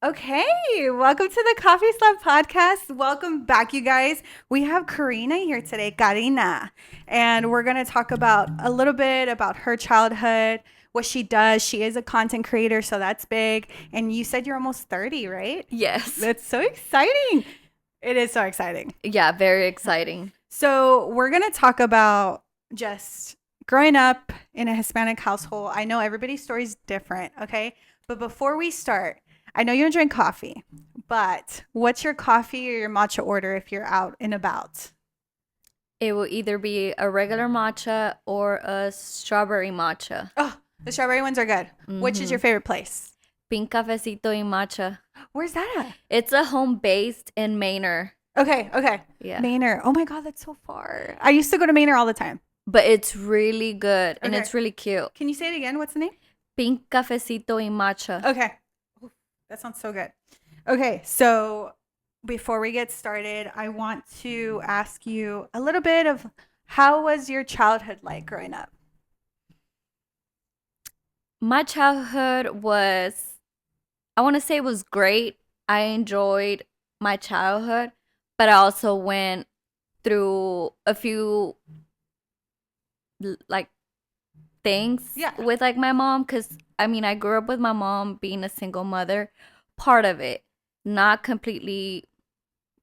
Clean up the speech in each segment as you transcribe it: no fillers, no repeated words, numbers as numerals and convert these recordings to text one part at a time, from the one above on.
Okay, welcome to the Coffee Slut Podcast. Welcome back, you guys. We have Karina here today, Karina, and we're going to talk about a little bit about her childhood, what she does. She is a content creator, so that's big. And you said you're almost 30, right? Yes. That's so exciting. It is so exciting. Yeah, very exciting. So we're going to talk about just growing up in a Hispanic household. I know everybody's story is different, okay? But before we start, I know you don't drink coffee, but what's your coffee or your matcha order if you're out and about? It will either be a regular matcha or a strawberry matcha. Oh, the strawberry ones are good. Mm-hmm. Which is your favorite place? Pink Cafecito y Matcha. Where's that at? It's a home based in Manor. Okay. Yeah. Manor. Oh my God, that's so far. I used to go to Manor all the time. But it's really good and it's really cute. Can you say it again? What's the name? Pink Cafecito y Matcha. Okay. That sounds so good. Okay, so before we get started, I want to ask you a little bit of how was your childhood like growing up? My childhood was, I want to say it was great. I enjoyed my childhood, but I also went through a few like things with like my mom, because I mean I grew up with my mom being a single mother, part of it, not completely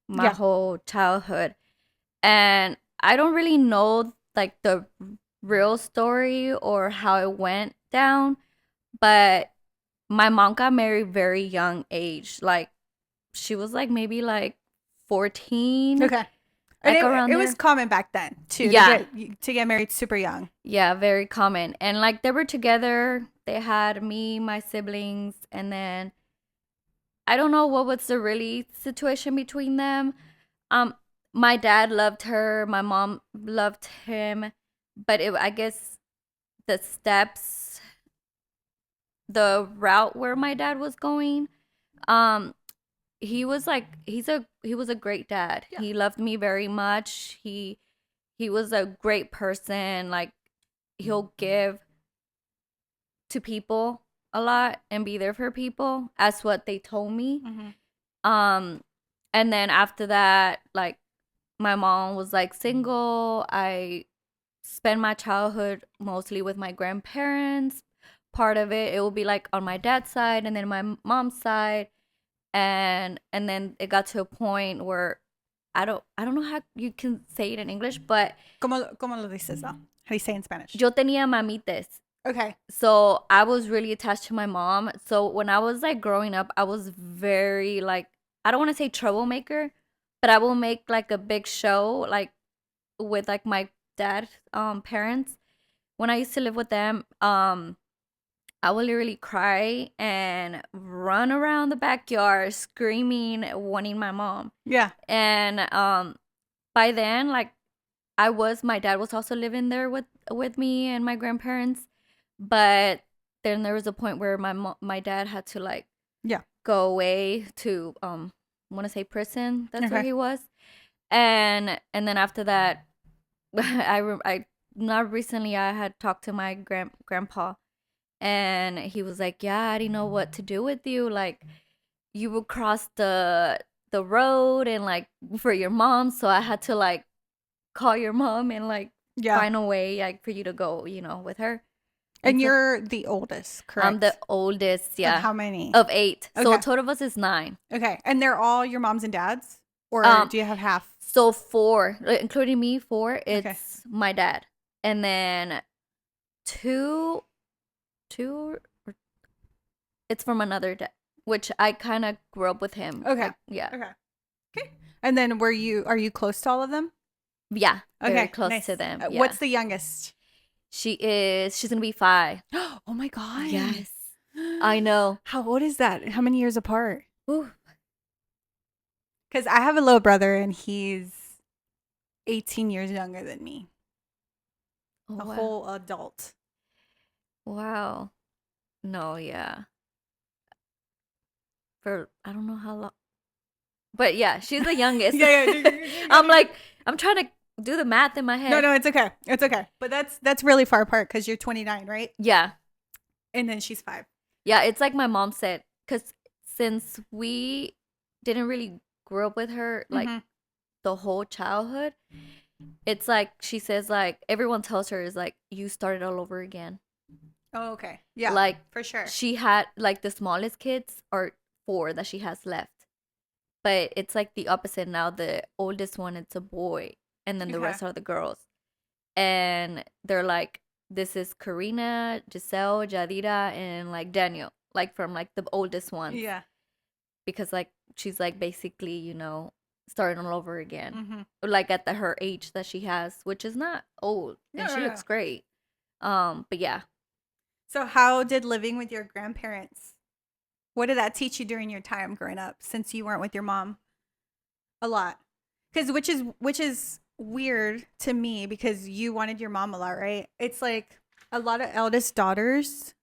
my whole childhood, and I don't really know like the real story or how it went down, but my mom got married very young age, like she was like maybe like 14. Okay. Like it was common back then to get married super young. Yeah, very common. And like they were together. They had me, my siblings, and then I don't know what was the really situation between them. My dad loved her. My mom loved him. But I guess the steps, the route where my dad was going, he was like he was a great dad. Yeah. He loved me very much. He was a great person. Like he'll give to people a lot and be there for people. That's what they told me. Mm-hmm. And then after that, like my mom was like single. I spent my childhood mostly with my grandparents. Part of it will be like on my dad's side and then my mom's side. And then it got to a point where I don't know how you can say it in English, but ¿Cómo lo dices? How do you say in Spanish? Yo tenía mamites. Okay. So I was really attached to my mom. So when I was like growing up, I was very like, I don't want to say troublemaker, but I will make like a big show like with like my dad's parents. When I used to live with them, I would literally cry and run around the backyard screaming, wanting my mom. Yeah. And by then, like my dad was also living there with me and my grandparents. But then there was a point where my dad had to like go away to I want to say prison. That's where he was. And then after that, I not recently I had talked to my grandpa. And he was like, yeah, I didn't know what to do with you. Like, you would cross the road and, like, for your mom. So I had to, like, call your mom and, like, find a way, like, for you to go, with her. And you're the oldest, correct? I'm the oldest, yeah. Of how many? Of 8. Okay. So a total of us is 9. Okay. And they're all your moms and dads? Or do you have half? So 4, including me, 4. It's my dad. And then 2... it's from another dad, which I kind of grew up with him. Okay. Yeah. Okay. And then are you close to all of them? Yeah. Very close to them. Yeah. What's the youngest? She's gonna be 5. Oh my God. Yes. I know. How old is that? How many years apart? Because I have a little brother and he's 18 years younger than me. Oh, a whole adult. Wow. No, yeah. For I don't know how long. But yeah, she's the youngest. I'm trying to do the math in my head. No, it's okay. It's okay. But that's really far apart because you're 29, right? Yeah. And then she's 5. Yeah, it's like my mom said, because since we didn't really grow up with her like the whole childhood, it's like she says like everyone tells her is like you started all over again. Oh, okay. Yeah. Like for sure. she had like the smallest kids are 4 that she has left. But it's like the opposite now. The oldest one, it's a boy, and then the Okay. rest are the girls. And they're like, this is Karina, Giselle, Jadira, and like Daniel, like from like the oldest ones. Yeah. Because like she's like basically, starting all over again. Like at her age that she has, which is not old. And she looks great. But yeah. So how did living with your grandparents, what did that teach you during your time growing up since you weren't with your mom a lot? Because which is weird to me because you wanted your mom a lot, right? It's like a lot of eldest daughters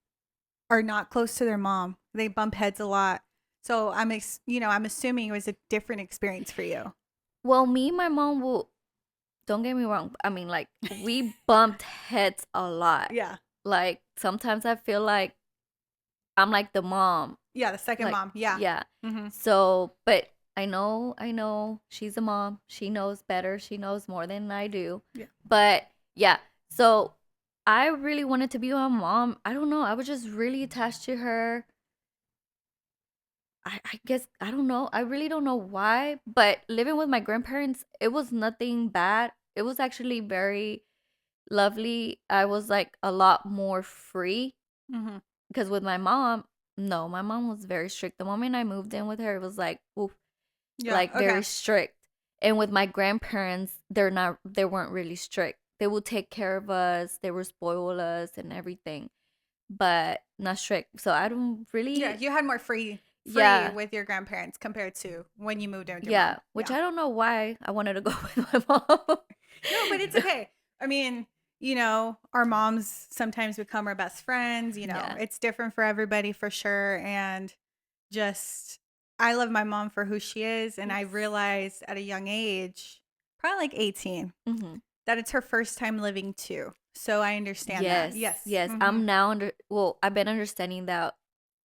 are not close to their mom. They bump heads a lot. So I'm assuming it was a different experience for you. Well, me and my mom will, don't get me wrong. I mean, like, we bumped heads a lot. Yeah. Like, sometimes I feel like I'm like the mom. Yeah, the second Like, mom. Yeah. Yeah. Mm-hmm. So, but I know she's a mom. She knows better. She knows more than I do. Yeah. But yeah, so I really wanted to be my mom. I don't know. I was just really attached to her. I guess, I don't know. I really don't know why. But living with my grandparents, it was nothing bad. It was actually very lovely. I was like a lot more free. Mm-hmm. Because with my mom, no, my mom was very strict. The moment I moved in with her, it was like, oof, Yeah. like Okay. very strict. And with my grandparents, they weren't really strict. They would take care of us, they would spoil us and everything, but not strict. So I don't really, Yeah, you had more free yeah, with your grandparents compared to when you moved in with your yeah, mom. which Yeah. I don't know why I wanted to go with my mom. No, but it's okay. I mean, our moms sometimes become our best friends. Yeah. It's different for everybody for sure. And just, I love my mom for who she is. And I Yes. realized at a young age, probably like 18, Mm-hmm. that it's her first time living too. So I understand that. Yes, Yes. yes. Mhm. I'm now I've been understanding that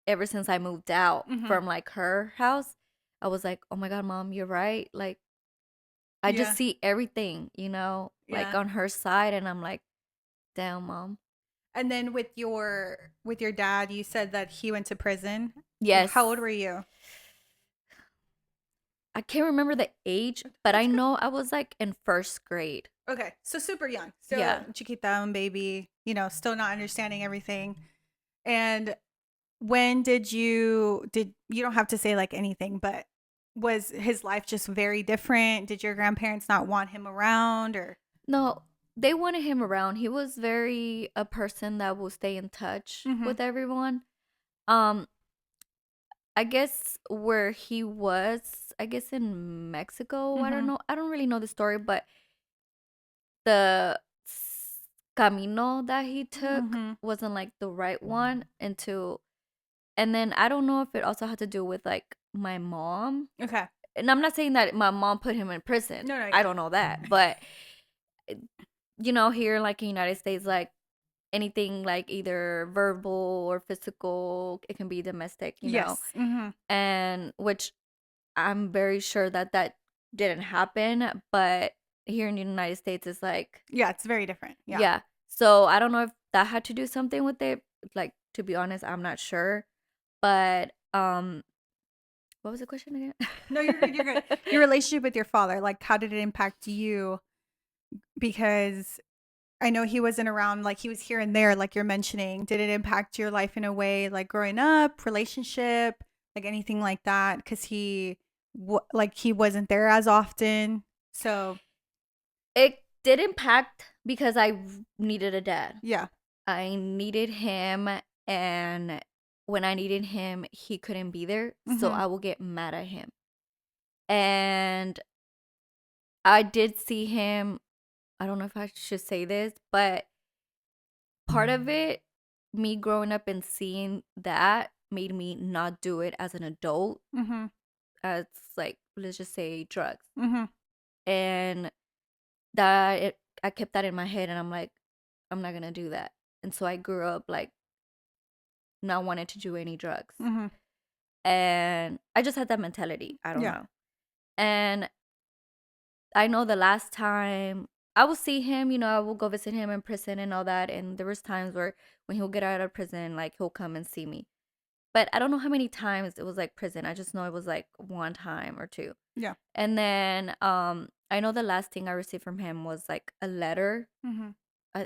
ever since I moved out from like her house. I was like, oh my God, mom, you're right. Like, I just Yeah. see everything, like Yeah. on her side, and I'm like, damn, mom. And then with your dad, you said that he went to prison. Yes. How old were you? I can't remember the age, but I That's good. know I was like in first grade. Okay, so super young. Still Yeah. chiquita, un baby, still not understanding everything. And when did you don't have to say like anything, but was his life just very different? Did your grandparents not want him around or No, they wanted him around. He was very a person that will stay in touch with everyone. Um, I guess where he was, I guess in Mexico. I don't know. I don't really know the story, but the camino that he took wasn't like the right one and then I don't know if it also had to do with like my mom. Okay. And I'm not saying that my mom put him in prison. No, I don't know that. But here like in United States, like anything like either verbal or physical, it can be domestic, Yes. And which I'm very sure that didn't happen, but here in the United States it's like, Yeah, it's very different. Yeah. yeah. So I don't know if that had to do something with it. Like, to be honest, I'm not sure. But what was the question again? No, you're good. You're good. Your relationship with your father, like how did it impact you? Because I know he wasn't around, like he was here and there, like you're mentioning. Did it impact your life in a way, like growing up, relationship, like anything like that? Because he wasn't there as often. So It did impact because I needed a dad. yeah, I needed him, and when I needed him, he couldn't be there. So I will get mad at him. And I did see him. I don't know if I should say this, but part of it, me growing up and seeing that made me not do it as an adult. As like, let's just say drugs. And I kept that in my head, and I'm like, I'm not gonna do that. And so I grew up like not wanting to do any drugs. And I just had that mentality. I don't Yeah. know. And I know the last time I will see him, I will go visit him in prison and all that. And there was times where when he'll get out of prison, like he'll come and see me. But I don't know how many times it was like prison. I just know it was like one time or two. Yeah. And then I know the last thing I received from him was like a letter. Mm-hmm.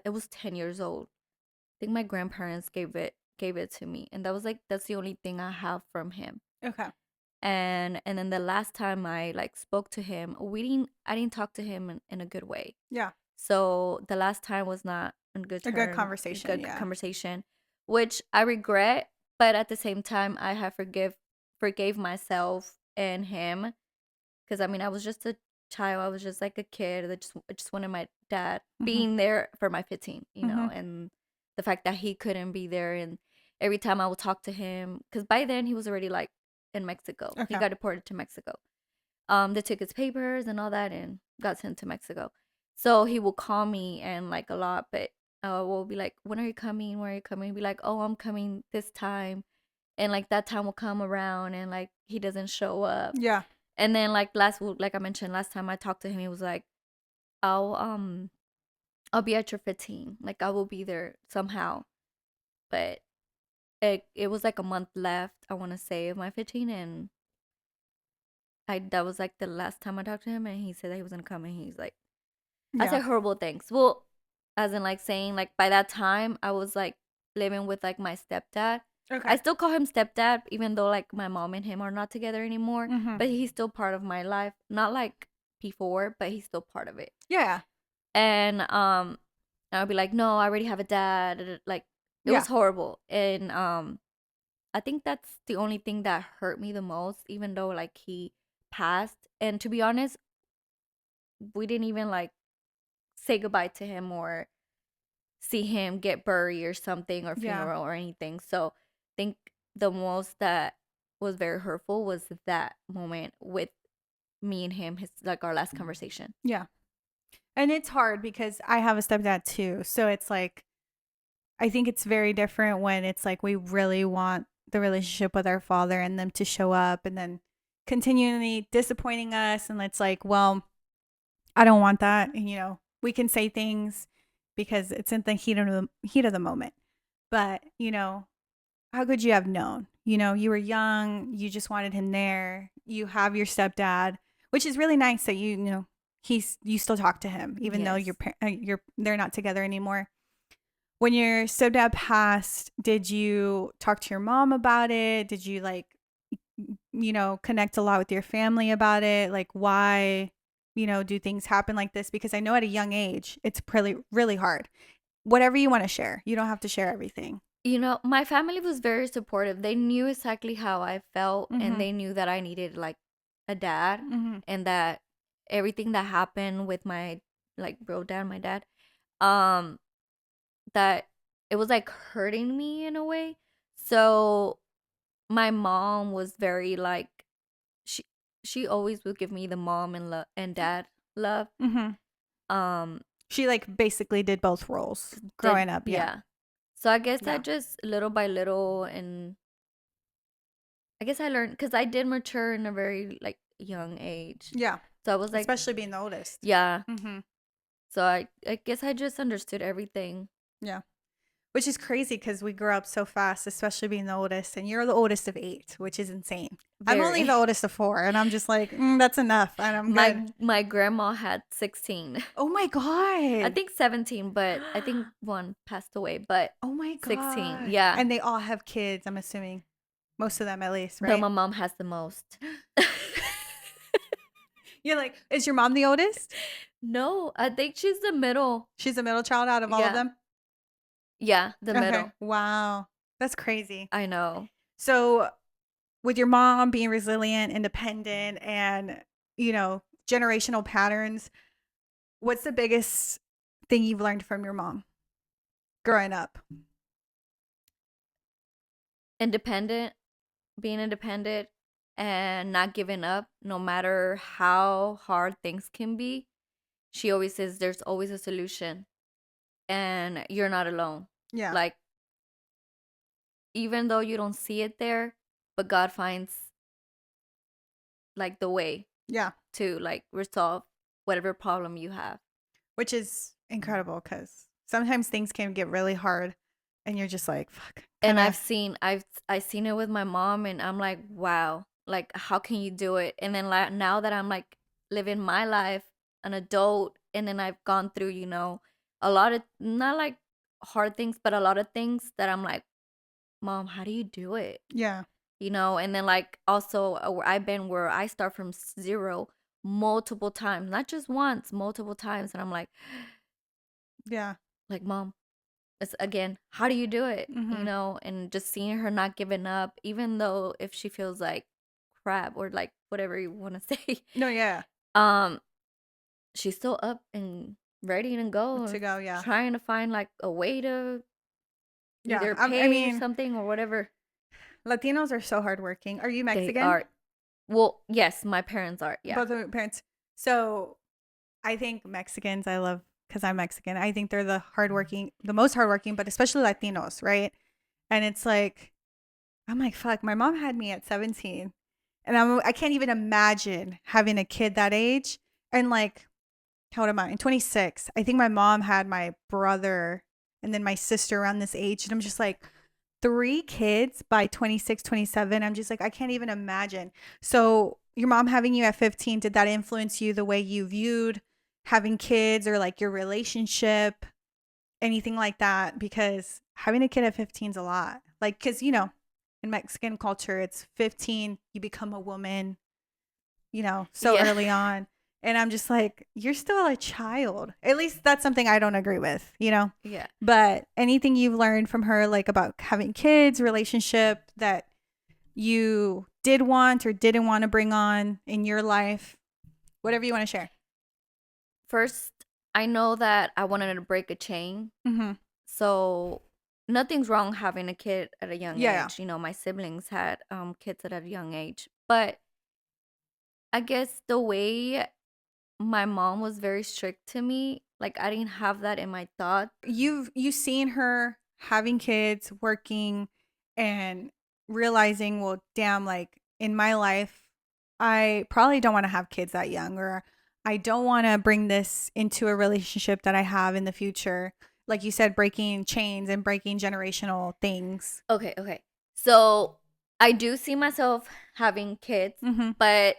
It was 10 years old. I think my grandparents gave it to me, and that's the only thing I have from him. Okay. And then the last time I like spoke to him, I didn't talk to him in a good way. Yeah. So the last time was not on good A term, good conversation. good Yeah. conversation, which I regret, but at the same time I have forgave myself and him, because I mean I was just a child. I was just like a kid that just wanted my dad Mm-hmm. being there for my 15, Mm-hmm. and the fact that he couldn't be there, and every time I would talk to him, because by then he was already like in Mexico. He Okay. got deported to Mexico. They took his papers and all that and got sent to Mexico. So he will call me and like a lot, but we'll be like, "When are you coming? When are you coming?" He'll be like, "Oh, I'm coming this time," and like that time will come around and like he doesn't show up. Yeah. And then like I mentioned last time I talked to him, he was like, "I'll I'll be at your 15. Like I will be there somehow." But it was like a month left, I want to say, of my 15, and I that was like the last time I talked to him, and he said that he was gonna come, and he's like, I Yeah. said horrible things. Well, as in like saying like by that time I was like living with like my stepdad. Okay. I still call him stepdad, even though like my mom and him are not together anymore. Mm-hmm. But he's still part of my life, not like before, but he's still part of it. Yeah. And I'll be like, no, I already have a dad. Like it Yeah. was horrible, and I think that's the only thing that hurt me the most, even though like he passed. And to be honest, we didn't even like say goodbye to him or see him get buried or something or Yeah. funeral or anything. So I think the most that was very hurtful was that moment with me and him, his like our last conversation. Yeah. And it's hard because I have a stepdad too. So it's like, I think it's very different when it's like we really want the relationship with our father and them to show up and then continually disappointing us. And it's like, well, I don't want that. And, we can say things because it's in the heat of the moment. But, how could you have known? You were young, you just wanted him there. You have your stepdad, which is really nice that you still talk to him even though Yes. they're not together anymore. When your stepdad passed, did you talk to your mom about it? Did you connect a lot with your family about it? Like why, do things happen like this? Because I know at a young age, it's really, really hard. Whatever you want to share. You don't have to share everything. My family was very supportive. They knew exactly how I felt, Mm-hmm. and they knew that I needed like a dad, Mm-hmm. and that everything that happened with my like real dad, my dad, um, that it was like hurting me in a way. So my mom was very like she she always would give me the mom and love and dad love. Mm-hmm. Um, She like basically did both roles growing up. Yeah. yeah. So I guess I Yeah. just little by little, and I guess I learned because I did mature in a very like young age. Yeah. So I was like, Especially being the oldest. yeah. Mm-hmm. So I guess I just understood everything. Yeah. Which is crazy because we grew up so fast, especially being the oldest. And you're the oldest of 8, which is insane. I'm only Very. the oldest of 4. And I'm just like, that's enough. And I'm good. My grandma had 16. Oh my I God. think 17, but I think one passed away. But Oh my 16, God. yeah. And they all have kids, I'm assuming. Most of them at least, But right? my mom has the most. You're like, is your mom the oldest? No, I think she's the middle. She's the middle child out of all of Yeah. them? Yeah, the Okay. middle. Wow. That's crazy. I know. So with your mom being resilient, independent, and, generational patterns, what's the biggest thing you've learned from your mom growing up? Being independent and not giving up no matter how hard things can be. She always says there's always a solution and you're not alone. Yeah. Like, even though you don't see it there, but God finds like the way Yeah. to like resolve whatever problem you have. Which is incredible because sometimes things can get really hard and you're just like, fuck. And Kinda, I've seen it with my mom, and I'm like, wow, like how can you do it? And then like now that I'm like living my life, an adult, and then I've gone through, a lot of not like hard things, but a lot of things that I'm like, mom, how do you do it? yeah. And then like also I've been where I start from zero multiple times, not just once, multiple times, and I'm Yeah. like, mom, it's again, how do you do it? Mm-hmm. And just seeing her not giving up, even though if she feels like crap or like whatever you want to say, No, yeah. um, she's still up and ready to go, To and go, yeah. trying to find like a way to Yeah. either I pay or mean, something or whatever. Latinos are so hardworking. Are you They Mexican? are. Well, yes, my parents are. Yeah. Both of my parents. So I think Mexicans, I love because I'm Mexican. I think they're the most hardworking, but especially Latinos, right? And it's like, I'm like, fuck, my mom had me at 17. And I can't even imagine having a kid that age. And like, how old am I? I'm 26. I think my mom had my brother and then my sister around this age. And I'm just like, 3 kids by 26, 27. I'm just like, I can't even imagine. So, your mom having you at 15, did that influence you the way you viewed having kids or like your relationship, anything like that? Because having a kid at 15 is a lot. Like, because, in Mexican culture, it's 15, you become a woman, so Yeah. early on. And I'm just like, you're still a child. At least that's something I don't agree with. Yeah. But anything you've learned from her, like about having kids, relationship that you did want or didn't want to bring on in your life, whatever you want to share. First, I know that I wanted to break a chain. Mm-hmm. So nothing's wrong having a kid at a young Yeah. age. My siblings had kids at a young age. But I guess the way my mom was very strict to me, like I didn't have that in my thought. You've seen her having kids, working, and realizing, well, damn, like in my life, I probably don't want to have kids that young, or I don't want to bring this into a relationship that I have in the future. Like you said, breaking chains and breaking generational things. Okay. So I do see myself having kids, Mm-hmm. but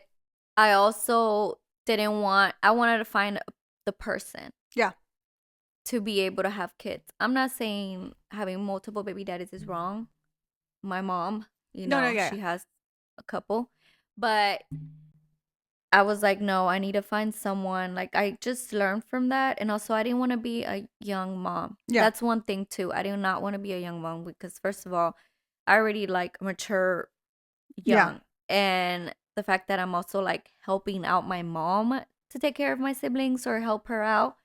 I also I wanted to find the person. Yeah. To be able to have kids. I'm not saying having multiple baby daddies is wrong. My mom, No, yeah. she has a couple. But I was like, no, I need to find someone. Like, I just learned from that. And also, I didn't want to be a young mom. Yeah. That's one thing, too. I do not want to be a young mom because, first of all, I already like mature young. Yeah. And the fact that I'm also like helping out my mom to take care of my siblings or help her out,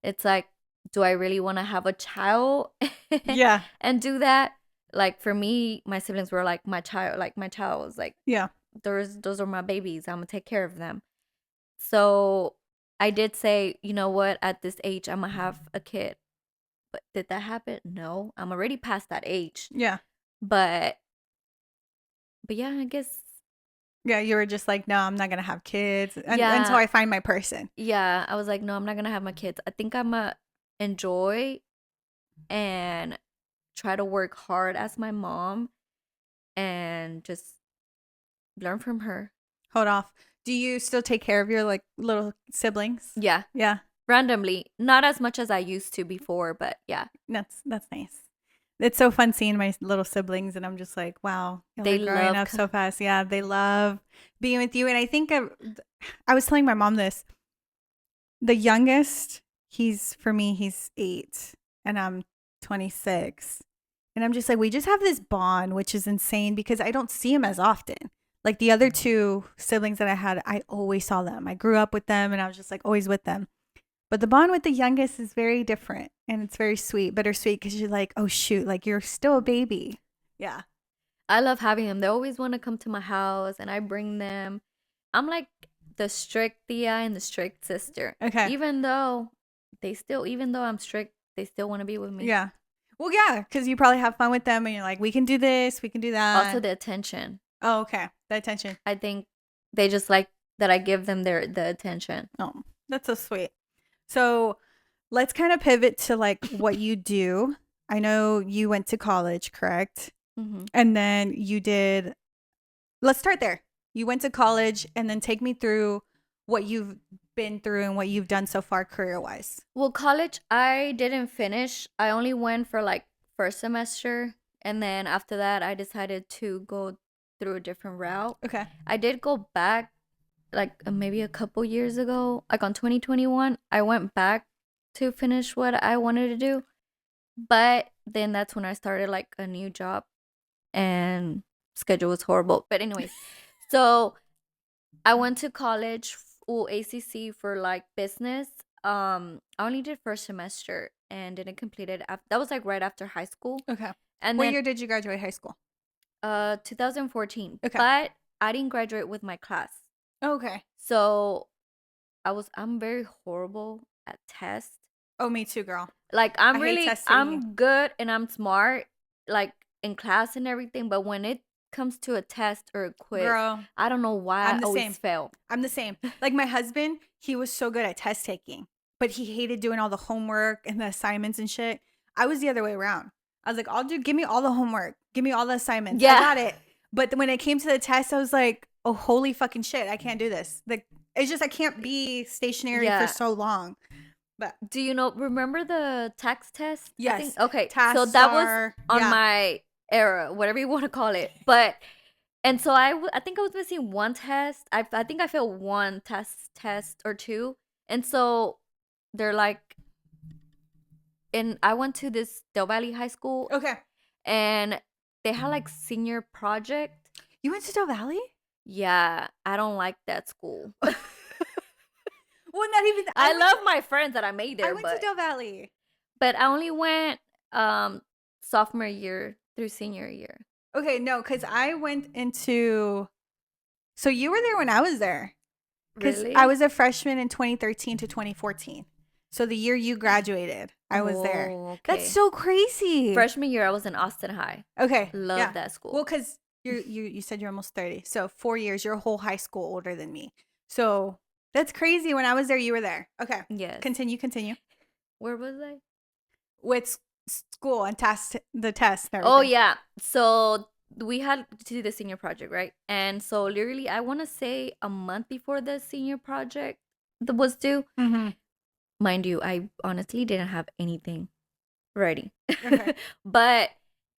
it's like, do I really want to have a child? Yeah. And do that? Like for me, my siblings were like my child. Like my child was like, Yeah. those are my babies. I'm gonna take care of them. So I did say, you know what? At this age, I'm gonna have a kid. But did that happen? No, I'm already past that age. Yeah. But yeah, I guess. Yeah, you were just like, no, I'm not gonna have kids Yeah. until I find my person. Yeah, I was like, no, I'm not gonna have my kids. I think I'm gonna enjoy and try to work hard as my mom and just learn from her. Hold off. Do you still take care of your like little siblings? Yeah. Yeah. Randomly. Not as much as I used to before, but yeah. That's nice. It's so fun seeing my little siblings, and I'm just like, wow, They they're growing love up so fast. Yeah, they love being with you. And I think I was telling my mom this. The youngest, he's 8, and I'm 26. And I'm just like, we just have this bond, which is insane because I don't see him as often. Like the other 2 siblings that I had, I always saw them. I grew up with them, and I was just like always with them. But the bond with the youngest is very different, and it's very sweet, bittersweet, because you're like, oh shoot, like you're still a baby. Yeah. I love having them. They always want to come to my house and I bring them. I'm like the strict Tia and the strict sister. Okay. Even though I'm strict, they still want to be with me. Yeah. Well, yeah, because you probably have fun with them, and you're like, we can do this, we can do that. Also the attention. Oh, okay. The attention. I think they just like that I give them the attention. Oh, that's so sweet. So let's kind of pivot to like what you do. I know you went to college, correct? Mm-hmm. And then you did, let's start there. You went to college and then take me through what you've been through and what you've done so far career wise. Well, college, I didn't finish. I only went for like first semester. And then after that, I decided to go through a different route. Okay. I did go back like maybe a couple years ago, like on 2021. I went back to finish what I wanted to do. But then that's when I started like a new job and schedule was horrible. But anyways, so I went to college, ACC for like business. I only did first semester and didn't complete it. That was like right after high school. Okay. And What then year did you graduate high school? 2014. Okay. But I didn't graduate with my class. Okay. So I'm very horrible at tests. Oh, me too, girl. Like I hate testing. I'm good and I'm smart, like in class and everything. But when it comes to a test or a quiz, Girl, I don't know why I'm I the always same. fail. I'm the same. Like my husband, he was so good at test taking, but he hated doing all the homework and the assignments and shit. I was the other way around. I was like, give me all the homework. Give me all the assignments. Yeah. I got it. But when it came to the test, I was like, oh, holy fucking shit. I can't do this. Like, it's just, I can't be stationary Yeah. for so long. But Do you remember the tax test? I yes. think? Okay. So Tasks that was are- on yeah. my era, whatever you want to call it. But, and so I think I was missing one test. I think I failed one test or two. And so they're like, and I went to this Del Valle High School Okay. and they had like senior project. You went to Del Valley? Yeah, I don't like that school. Well, not even. I love my friends that I made there. I went to Del Valley. But I only went sophomore year through senior year. Okay, no, because I went into. So you were there when I was there. Because Really? I was a freshman in 2013 to 2014. So the year you graduated, I was there. Oh, okay. That's so crazy. Freshman year, I was in Austin High. Okay. Love yeah. that school. Well, because you said you're almost 30. So 4 years, you're a whole high school older than me. So that's crazy. When I was there, you were there. Okay. Yes. Continue. Where was I? With school and the test. And Oh, everything. yeah. So we had to do the senior project, right? And so literally, I want to say a month before the senior project that was due. Mm-hmm. Mind you, I honestly didn't have anything ready. Okay. But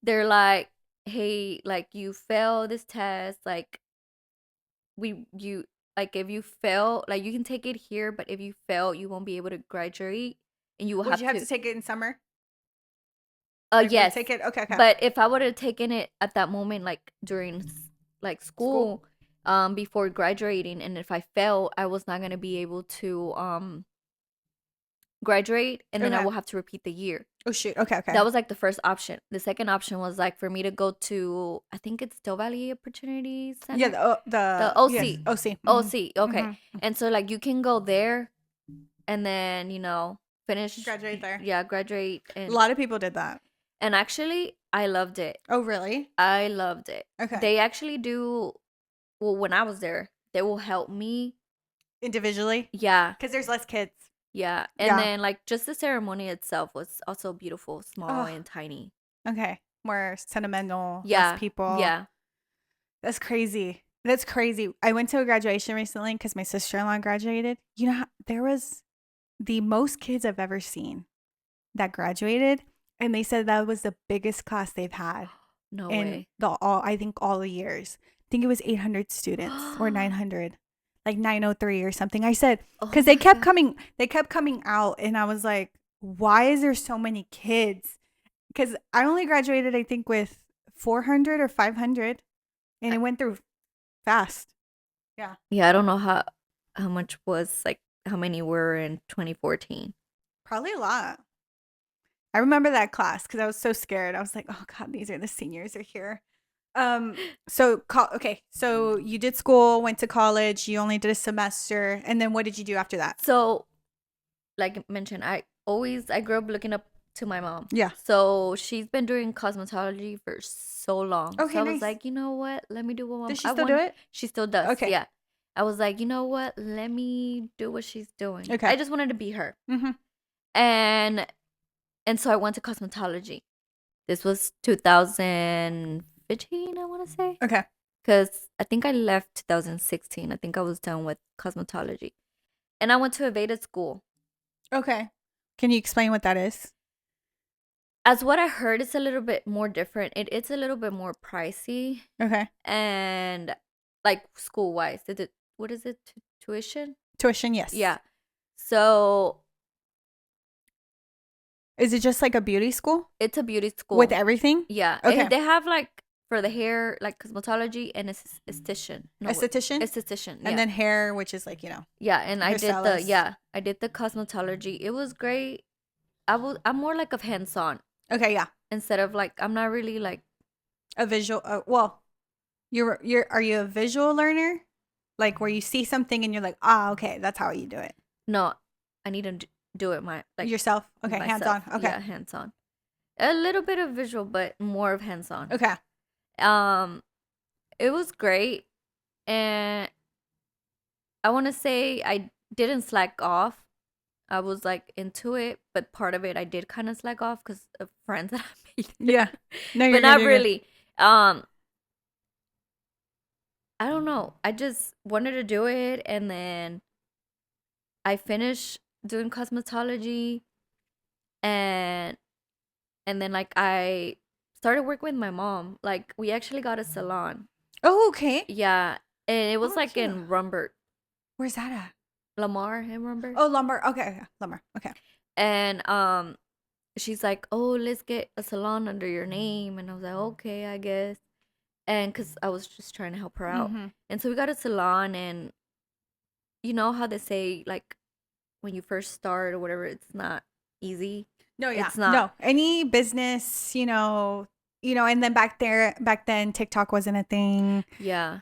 they're like, hey, like you fail this test, like you like if you fail, like you can take it here, but if you fail, you won't be able to graduate and you will Would you have to take it in summer? Like, yes. Take it. Okay. But if I would have taken it at that moment, like during like school, before graduating, and if I fail, I was not gonna be able to graduate, and then I Okay. will have to repeat the year. Oh shoot. Okay. That was like the first option. The second option was like for me to go to, I think it's Del Valle Opportunity Center. Yeah. The OC. yes, OC. OC. Okay. Mhm. And so like you can go there, and then finish. Graduate there. Yeah, graduate. A And lot of people did that. actually, I loved it. Oh really? I loved it. Okay. They actually do. Well, when I was there, they will help me. Individually? Yeah. Because there's less kids. Yeah. And Yeah. then like just the ceremony itself was also beautiful, small Oh. and tiny. Okay. More sentimental. Yeah. Less people. Yeah. That's crazy. That's crazy. I went to a graduation recently because my sister-in-law graduated. You know, there was the most kids I've ever seen that graduated. And they said that was the biggest class they've had No in way. I think all the years. I think it was 800 students or 900. Like 903 or something. I said, Oh because they my kept God. coming out, and I was like, why is there so many kids? Because I only graduated, I think, with 400 or 500, and it went through fast. Yeah, I don't know how much was like how many were in 2014. Probably a lot. I remember that class because I was so scared. I was like, oh God, these are the seniors are here. Okay. So you did school, went to college, you only did a semester, and then what did you do after that? So, like I mentioned, I grew up looking up to my mom. Yeah. So she's been doing cosmetology for so long. Okay, So I was nice. like, you know what? Let me do what Does she still do it? She still does. Okay. Yeah. I was like, you know what? Let me do what she's doing. Okay. I just wanted to be her. Mm-hmm. And so I went to cosmetology. This was 2015, I want to say. Okay. Because I think I left 2016. I think I was done with cosmetology. And I went to Aveda school. Okay. Can you explain what that is? As what I heard, it's a little bit more different. It's a little bit more pricey. Okay. And like school-wise. What is it? Tuition? Tuition, yes. Yeah. So is it just like a beauty school? It's a beauty school. With everything? Yeah. Okay. And they have like for the hair, like cosmetology and esthetician. No, esthetician? Esthetician. Yeah. And then hair, which is like, Yeah, and I did stylist. I did the cosmetology. It was great. I'm more like of hands-on. Okay, yeah. Instead of like I'm not really like a visual well, are you a visual learner? Like where you see something and you're like, okay, that's how you do it. No, I need to do it yourself. Okay, hands-on. Okay. Yeah, hands-on. A little bit of visual, but more of hands-on. Okay. It was great, and I want to say I didn't slack off. I was like into it, but part of it I did kind of slack off because of friends that I made. Yeah, no, but not really. I don't know. I just wanted to do it, and then I finished doing cosmetology, and then like I started working with my mom. Like we actually got a salon. Oh, okay. Yeah, and it was like cute. in Rumbert. Where's that at? Lamar in Rumbert. Oh, Lombard. Okay, Lombard. Okay. And she's like, "Oh, let's get a salon under your name," and I was like, "Okay, I guess." And because I was just trying to help her out, and so we got a salon, and you know how they say like when you first start or whatever, it's not easy. No, yeah, it's not. No, any business, and then back then, TikTok wasn't a thing. Yeah.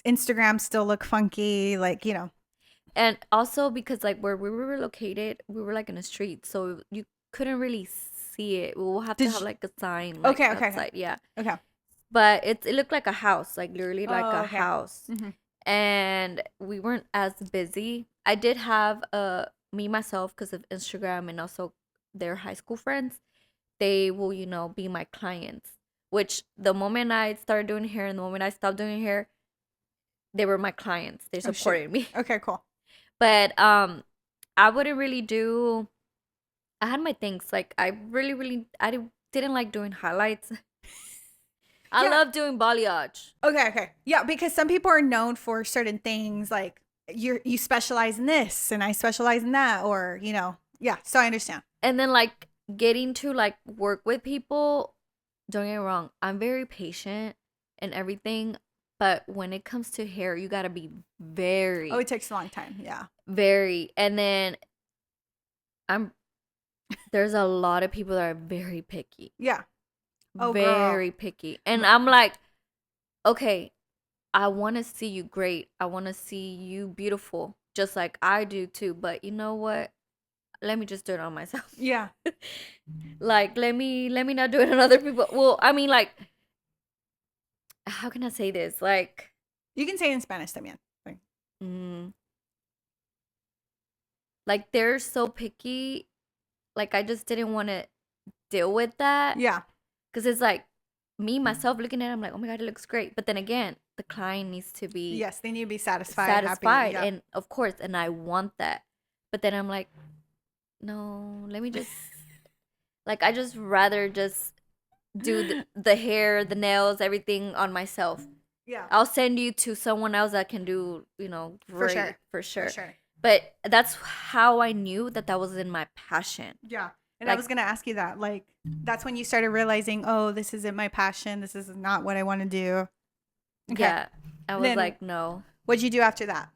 Instagram still look funky, like. And also because like where we were located, we were like in a street, so you couldn't really see it. We'll have to have like a sign. Like, okay. Outside. Yeah. Okay. But it looked like a house, like literally like a okay. house. And we weren't as busy. I did have me myself because of Instagram and also their high school friends. They will, be my clients. Which the moment I started doing hair and the moment I stopped doing hair, they were my clients. They supported me. Okay, cool. But I wouldn't really do. I had my things like I didn't like doing highlights. I love doing balayage. Okay. Yeah, because some people are known for certain things, like you specialize in this and I specialize in that, or yeah. So I understand. And then like getting to like work with people. Don't get me wrong, I'm very patient and everything. But when it comes to hair, you got to be very... Oh, it takes a long time. Yeah. Very. And then there's a lot of people that are very picky. Yeah. Oh, very picky. And I'm like, okay, I want to see you great. I want to see you beautiful, just like I do too. But you know what? Let me just do it on myself. Yeah. Like, let me not do it on other people. Well, I mean, like... How can I say this? Like, you can say it in Spanish también. Like they're so picky. Like I just didn't want to deal with that. Yeah. Because it's like me myself looking at it, I'm like, oh my god, it looks great. But then again, the client needs to be they need to be satisfied, happy. Yeah. And of course, and I want that. But then I'm like, no, let me just like I just rather just do the hair, the nails, everything on myself. Yeah. I'll send you to someone else that can do, great, for sure. But that's how I knew that was in my passion. Yeah. And I was going to ask you that. Like, that's when you started realizing, oh, this isn't my passion. This is not what I want to do. Okay. Yeah. I was like, no. What'd you do after that?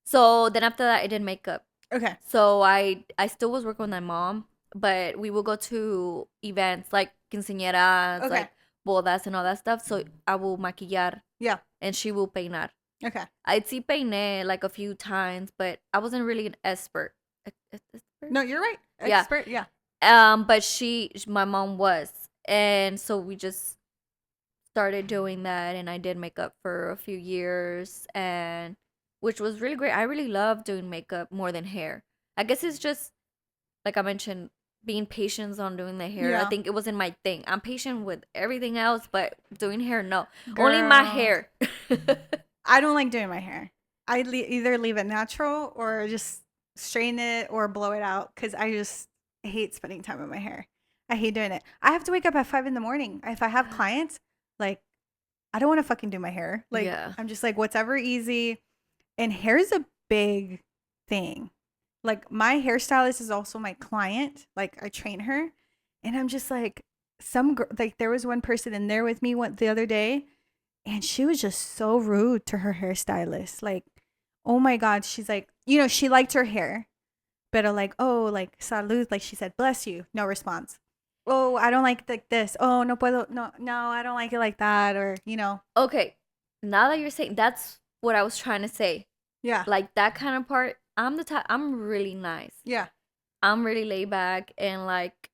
So then after that, I did makeup. Okay. So I still was working with my mom, but we will go to events like quinceañeras, like bodas and all that stuff. So I will maquillar. Yeah. And she will peinar. Okay. I'd see peiné like a few times, but I wasn't really an expert. No, you're right. Expert, yeah. But my mom was. And so we just started doing that, and I did makeup for a few years, and which was really great. I really love doing makeup more than hair. I guess it's just like I mentioned, being patient on doing the hair. I Yeah. think it wasn't my thing. I'm patient with everything else, but doing hair, no. Only my Girl. hair. I don't like doing my hair. I either leave it natural or just straighten it or blow it out because I just hate spending time with my hair. I hate doing it. I have to wake up at 5 in the morning. If I have clients, like, I don't want to fucking do my hair. Like, Yeah. I'm just like, whatever easy. And hair is a big thing. Like, my hairstylist is also my client. Like, I train her. And I'm just like, like, there was one person in there with me the other day, and she was just so rude to her hairstylist. Like, oh my God. She's like, she liked her hair, but like, oh, like, salud. Like, she said, bless you. No response. Oh, I don't like this. Oh, no puedo. No, no, I don't like it like that. Or. Okay. Now that you're saying, that's what I was trying to say. Yeah. Like that kind of part, I'm really nice. Yeah. I'm really laid back, and like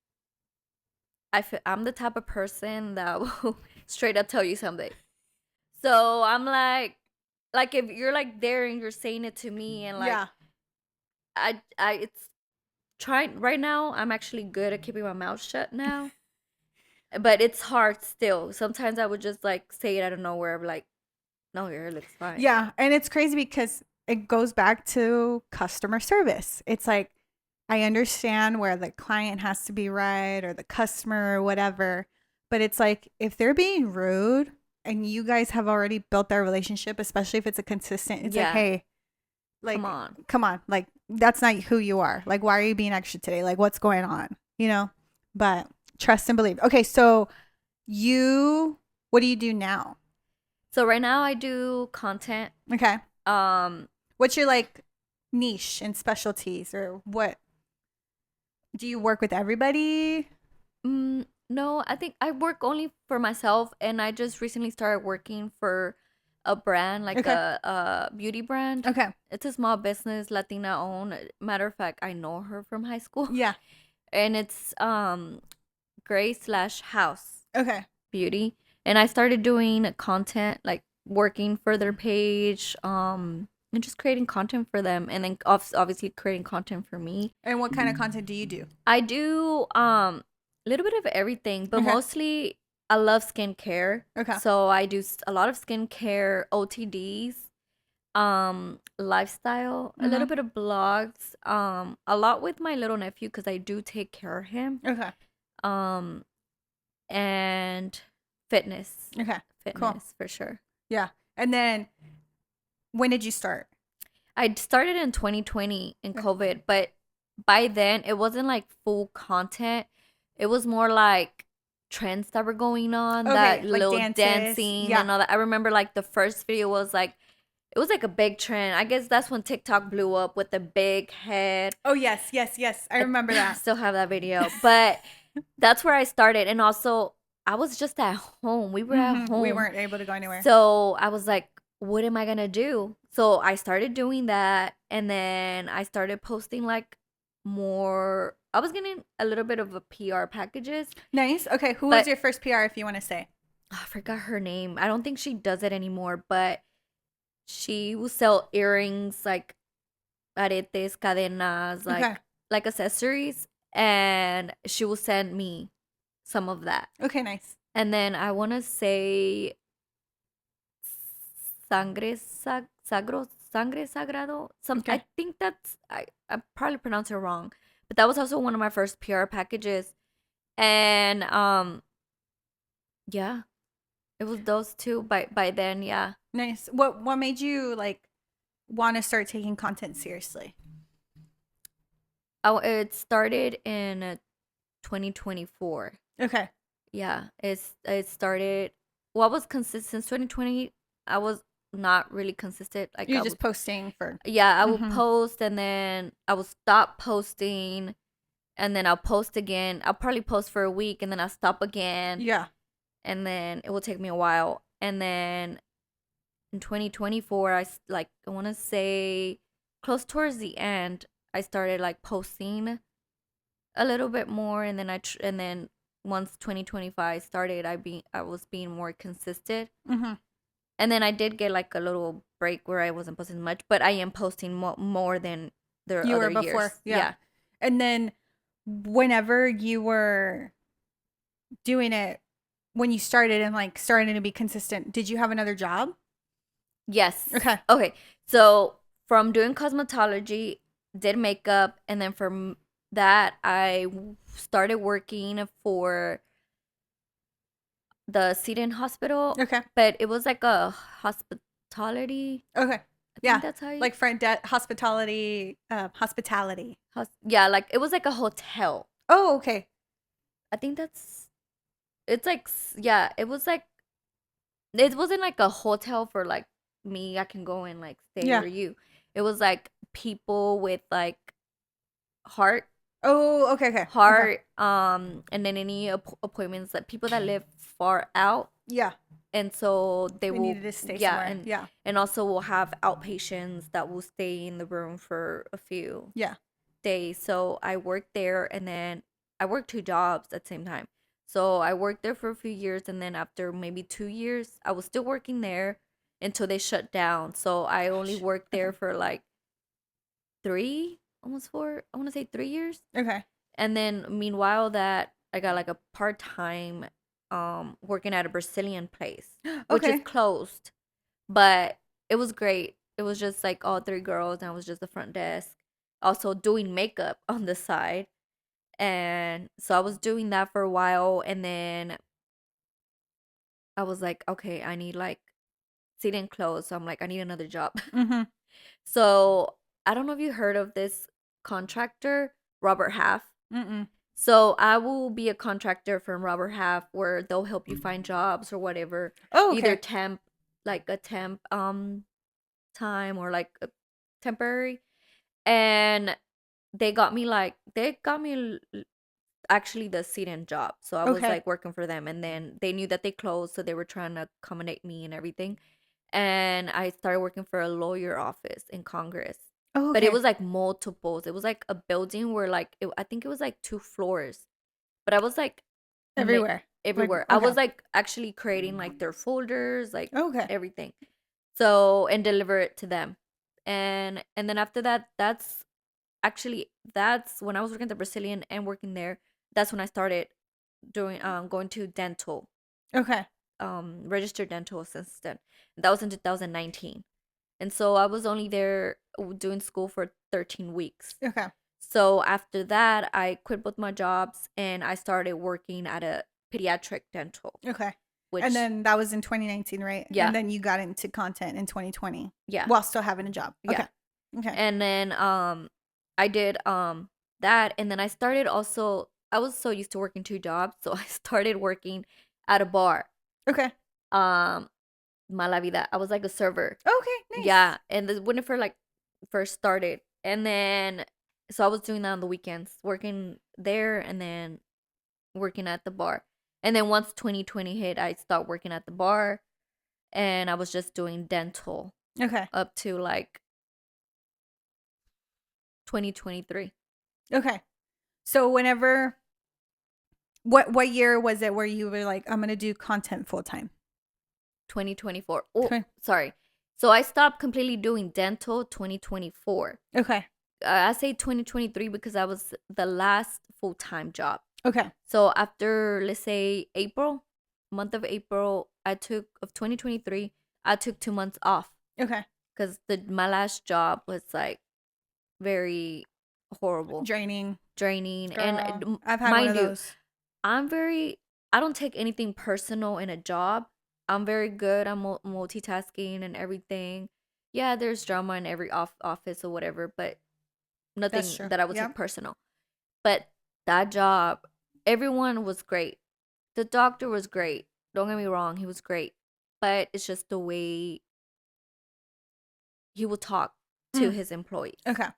I'm the type of person that will straight up tell you something. So I'm like if you're like there and you're saying it to me, and like Yeah. it's trying right now. I'm actually good at keeping my mouth shut now, but it's hard still. Sometimes I would just like say it out of nowhere, like, no, your hair looks fine. Yeah. And it's crazy because it goes back to customer service. It's like, I understand where the client has to be right or the customer or whatever. But it's like, if they're being rude and you guys have already built that relationship, especially if it's a consistent, it's like, Yeah. hey, like, Come on. Like, that's not who you are. Like, why are you being extra today? Like, what's going on? But trust and believe. Okay. So what do you do now? So right now I do content. Okay. Um, What's your like niche and specialties, or what? Do you work with everybody? no, I think I work only for myself, and I just recently started working for a brand, like Okay. a beauty brand. Okay. It's a small business, Latina owned. Matter of fact, I know her from high school. Yeah. And it's Gray/House Okay. Beauty. And I started doing content, like working for their page, and just creating content for them, and then obviously creating content for me. And what kind of content do you do? I do a little bit of everything, but Okay. mostly I love skincare. Okay. So I do a lot of skincare, OTDs, lifestyle, a little bit of blogs, a lot with my little nephew because I do take care of him. Okay. And fitness. Okay. Fitness Cool. for sure. Yeah. And then when did you start? I started in 2020 in COVID, but by then it wasn't like full content. It was more like trends that were going on, that like little dances. dancing Yeah. and all that. I remember like the first video was like, it was like a big trend. I guess that's when TikTok blew up with the big head. Oh, yes. Yes. Yes. I remember I that. still have that video, but that's where I started. And also, I was just at home. We were at home. We weren't able to go anywhere. So I was like, what am I going to do? So I started doing that. And then I started posting like more. I was getting a little bit of a PR packages. Nice. Okay. Who was your first PR, if you want to say? I forgot her name. I don't think she does it anymore, but she will sell earrings, like aretes, cadenas, like accessories. And she will send me some of that. Okay, nice. And then I want to say Sangre Sagrado. Okay. I think I probably pronounced it wrong, but that was also one of my first PR packages. And yeah, it was those two by then. Yeah. Nice. What made you like want to start taking content seriously? It started in 2024. Okay. Yeah, it started. Well, I was consistent since 2020. I was not really consistent. Like You're just posting for. Yeah, I would post, and then I would stop posting, and then I'll post again. I'll probably post for a week, and then I'll stop again. Yeah. And then it will take me a while. And then in 2024, I want to say close towards the end, I started like posting a little bit more, and then and then once 2025 started, I was being more consistent. Mm-hmm. And then I did get like a little break where I wasn't posting much, but I am posting more than the You other were before. years. Yeah. Yeah. And then whenever you were doing it, when you started and like starting to be consistent, did you have another job? Yes. Okay. Okay. So from doing cosmetology, did makeup, and then from that, I started working for the Seton Hospital, Okay. but it was like a hospitality. Okay. I Yeah. think that's how you. Like hospitality, hospitality. Yeah, like it was like a hotel. Oh, okay. I think that's. It's like yeah, it was like it wasn't like a hotel for like me. I can go and like stay Yeah. or you. It was like people with like heart Oh, okay, okay. Okay. heart and then any appointments that people that live far out, Yeah. and so they We will needed to stay yeah somewhere. Yeah. and also we'll have outpatients that will stay in the room for a few Yeah. days. So I worked there, and then I worked two jobs at the same time. So I worked there for a few years, and then after maybe 2 years I was still working there until they shut down. So I only worked there Okay. for like three, almost four, I want to say 3 years. Okay. And then meanwhile that I got like a part-time working at a Brazilian place, which is Okay. closed. But it was great. It was just like all three girls, and I was just the front desk. Also doing makeup on the side. And so I was doing that for a while, and then I was like, okay, I need like sitting clothes. So I'm like, I need another job. Mm-hmm. So I don't know if you heard of this contractor, Robert Half. Mm-mm. So I will be a contractor from Robert Half, where they'll help you find jobs or whatever. Oh, Either okay. temp, like a temp time, or like a temporary. And they got me actually the sit-in job. So I was Okay. like working for them, and then they knew that they closed, so they were trying to accommodate me and everything. And I started working for a lawyer office in Congress. Oh, But it okay. was like multiples. It was like a building where like I think it was like 2 floors. But I was like Everywhere. Like, everywhere. I okay. was like actually creating like their folders, like Okay. everything. So and deliver it to them. And then after that, that's when I was working at the Brazilian and working there. That's when I started doing going to dental, Okay. registered dental assistant. That was in 2019. And so I was only there doing school for 13 weeks. Okay. So after that, I quit both my jobs, and I started working at a pediatric dental, Okay. which And then that was in 2019, right? yeah, And then you got into content in 2020 yeah, while still having a job. yeah. Okay. Okay. And then I did that, and then I started also. I was so used to working two jobs, so I started working at a bar. Okay. Mala vida. I was like a server. Okay. Nice. Yeah, and when it first started, and then so I was doing that on the weekends, working there, and then working at the bar. And then once 2020 hit, I stopped working at the bar, and I was just doing dental Okay. up to like 2023. Okay. So whenever what year was it where you were like, I'm gonna do content full time? 2024. Oh, Twen- sorry. So I stopped completely doing dental 2024. Okay. I say 2023 because that was the last full-time job. Okay. So after, let's say, April, month of April, of 2023, I took 2 months off Okay. because my last job was like very horrible, Draining. draining, Girl, and I've had one mind of you, those. I don't take anything personal in a job. I'm very good. I'm multitasking and everything. Yeah, there's drama in every office or whatever, but nothing That's true. that I would Yep. take personal. But that job, everyone was great. The doctor was great. Don't get me wrong, he was great. But it's just the way he would talk to his employees. Okay.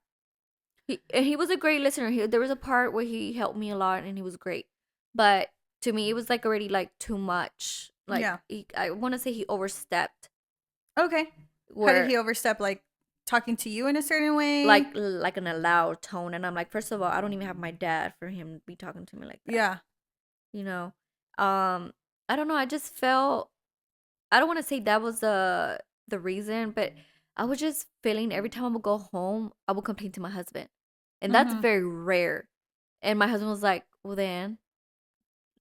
He was a great listener. There was a part where he helped me a lot, and he was great. But to me, it was like already like too much. Like Yeah. I want to say he overstepped. Okay. How did he overstep? Like talking to you in a certain way? Like in a loud tone. And I'm like, first of all, I don't even have my dad for him to be talking to me like that. Yeah. You know? I don't know. I just felt, I don't want to say that was the reason, but I was just feeling every time I would go home, I would complain to my husband. And that's Mm-hmm. very rare. And my husband was like, well, then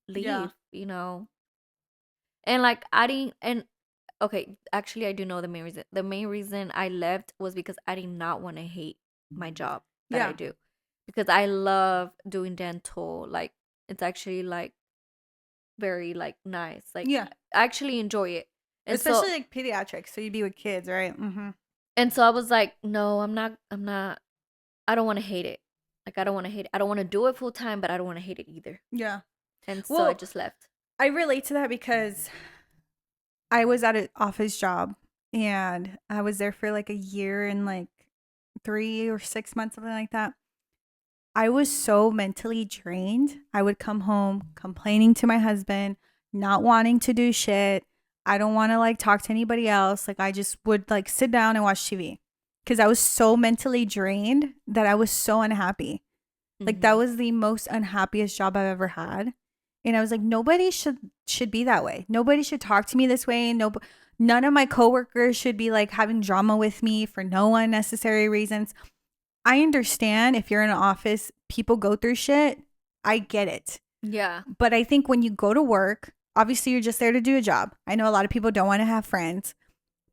Yeah. leave, you know? And like, I didn't, and okay, actually, I do know the main reason. The main reason I left was because I did not want to hate my job that I Yeah. do. Because I love doing dental. Like, it's actually like very like nice. Like, Yeah. I actually enjoy it. And Especially so, like pediatrics. So you'd be with kids, right? Mm-hmm. I was like, no, I'm not, I don't want to hate it. Like, I don't want to hate it. I don't want to do it full time, but I don't want to hate it either. Yeah. And so I Well, just left. I relate to that because I was at an office job and I was there for like a year and like 3 or 6 months, something like that. I was so mentally drained. I would come home complaining to my husband, not wanting to do shit. I don't want to like talk to anybody else. Like I just would like sit down and watch TV because I was so mentally drained that I was so unhappy. Like that Mm-hmm. was the most unhappiest job I've ever had. And I was like, nobody should be that way. Nobody should talk to me this way. None of my coworkers should be like having drama with me for no unnecessary reasons. I understand if you're in an office, people go through shit. I get it. Yeah. But I think when you go to work, obviously you're just there to do a job. I know a lot of people don't want to have friends,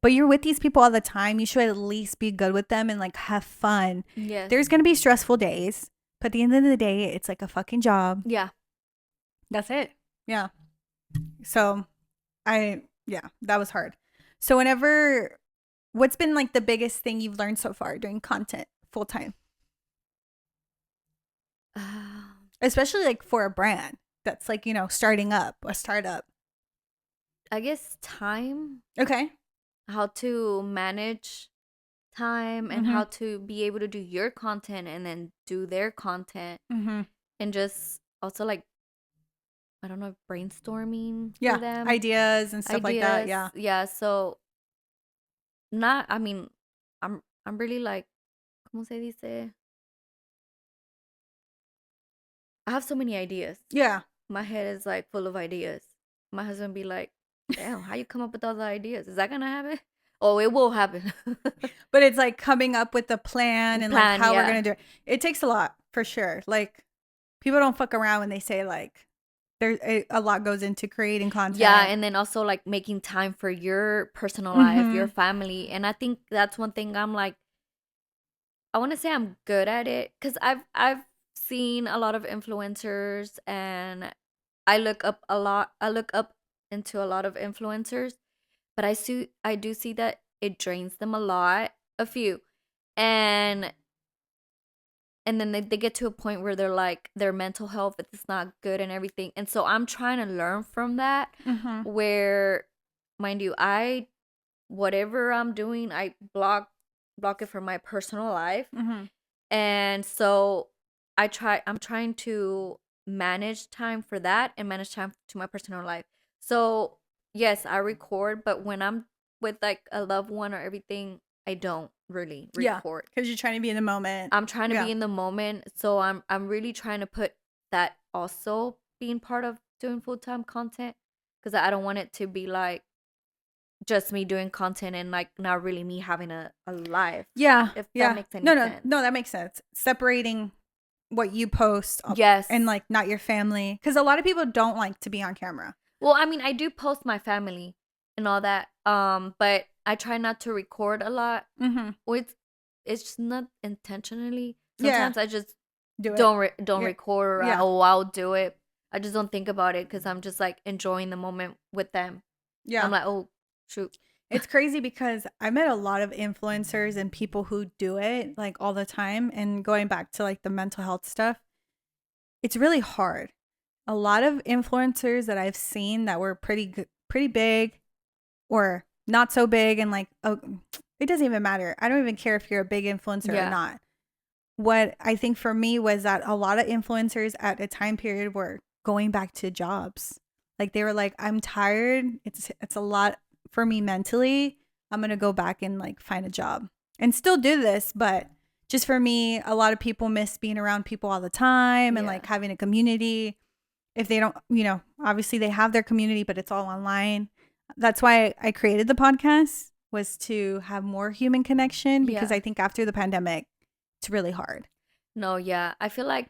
but you're with these people all the time. You should at least be good with them and like have fun. Yes. There's going to be stressful days, but at the end of the day, it's like a fucking job. Yeah. That's it. Yeah. So yeah, that was hard. So what's been like the biggest thing you've learned so far doing content full time? Especially like for a brand that's like, starting up, a startup. I guess time, Okay. how to manage time and Mm-hmm. how to be able to do your content and then do their content Mm-hmm. and just also like, I don't know, brainstorming for Yeah. them. Ideas and stuff like that. Yeah. Yeah. So not, I mean, I'm really like, ¿cómo se dice? I have so many ideas. Yeah. My head is like full of ideas. My husband be like, damn, how you come up with all the ideas? Is that gonna happen? Oh, it will happen. But it's like coming up with a plan and like Plan, how we're yeah. going to do it. It takes a lot for sure. Like people don't fuck around when they say like a lot goes into creating content. Yeah, and then also like making time for your personal life, your Mm-hmm. family. And I think that's one thing I'm like, I want to say I'm good at it because I've seen a lot of influencers and I look up a lot. I look up into a lot of influencers, but I do see that it drains them a lot, a few. And then they get to a point where they're like their mental health is not good and everything. And so I'm trying to learn from that Mm-hmm. where, mind you, I whatever I'm doing, I block it from my personal life. Mm-hmm. And so I'm trying to manage time for that and manage time to my personal life. So yes, I record, but when I'm with like a loved one or everything, I don't really Yeah. record. Because you're trying to be in the moment. I'm trying to Yeah. be in the moment. So I'm really trying to put that also being part of doing full-time content because I don't want it to be like just me doing content and like not really me having a life. Yeah. If Yeah. that makes any No, sense. no, that makes sense. Separating what you post Yes. and like not your family. Because a lot of people don't like to be on camera. Well, I mean, I do post my family and all that. But I try not to record a lot. Mm-hmm. Well, it's just not intentionally. Yeah. Sometimes I just Do it. don't Yeah. record or Yeah. I'll do it. I just don't think about it because I'm just like enjoying the moment with them. Yeah. I'm like, oh shoot. It's crazy because I met a lot of influencers and people who do it like all the time. And going back to like the mental health stuff, it's really hard. A lot of influencers that I've seen that were pretty big or not so big and like, oh, it doesn't even matter. I don't even care if you're a big influencer Yeah. or not. What I think for me was that a lot of influencers at a time period were going back to jobs. Like they were like, I'm tired. It's a lot for me mentally. I'm going to go back and like find a job. and still do this, but just for me, a lot of people miss being around people all the time and Yeah. like having a community. If they don't, obviously they have their community, but it's all online. That's why I created the podcast, was to have more human connection, because Yeah. I think after the pandemic, it's really hard. No, yeah. I feel like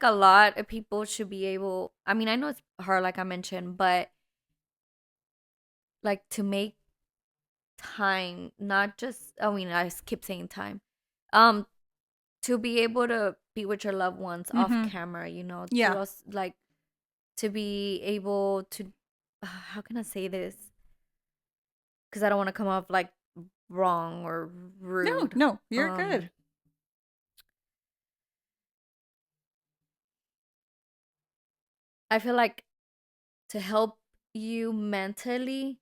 a lot of people should be able, I mean, I know it's hard like I mentioned, but like to make time, not just, I mean, I keep saying time. Um to be able to be with your loved ones off Mm-hmm. camera, to Yeah. us, like to be able to how can I say this? Cuz I don't want to come off like wrong or No, rude. no, you're Um good. I feel like to help you mentally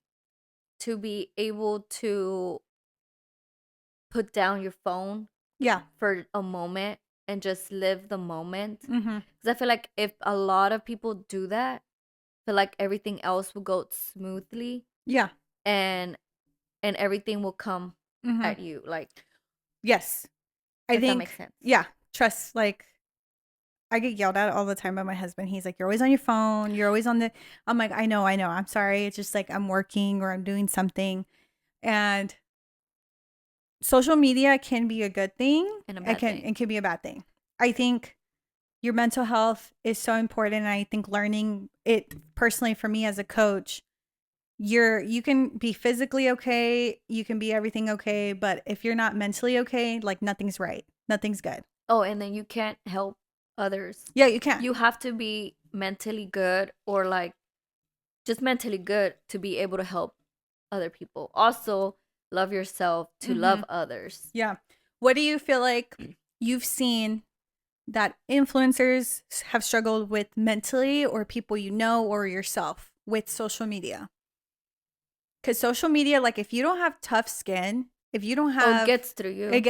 to be able to put down your phone Yeah. for a moment and just live the moment. Mm-hmm. Because I feel like if a lot of people do that, I feel like everything else will go smoothly, Yeah. and everything will come Mm-hmm. at you. Like, Yes. I if that think, makes sense. yeah, trust, like, I get yelled at all the time by my husband. He's like, "You're always on your phone. You're always on the," I'm like, I know. I'm sorry. It's just like I'm working or I'm doing something. And social media can be a good thing. And a It bad can, thing. it can be a bad thing. I think your mental health is so important. And I think learning it personally for me as a coach, you can be physically okay, you can be everything okay, but if you're not mentally okay, like nothing's right. Nothing's good. Oh, and then you can't help others. Yeah, you can. You have to be mentally good, or like just mentally good to be able to help other people. Also, love yourself to Mm-hmm. love others. Yeah. What do you feel like you've seen that influencers have struggled with mentally, or people or yourself with social media? Because social media, like if you don't have tough skin, if you don't Oh, it have, gets through it you.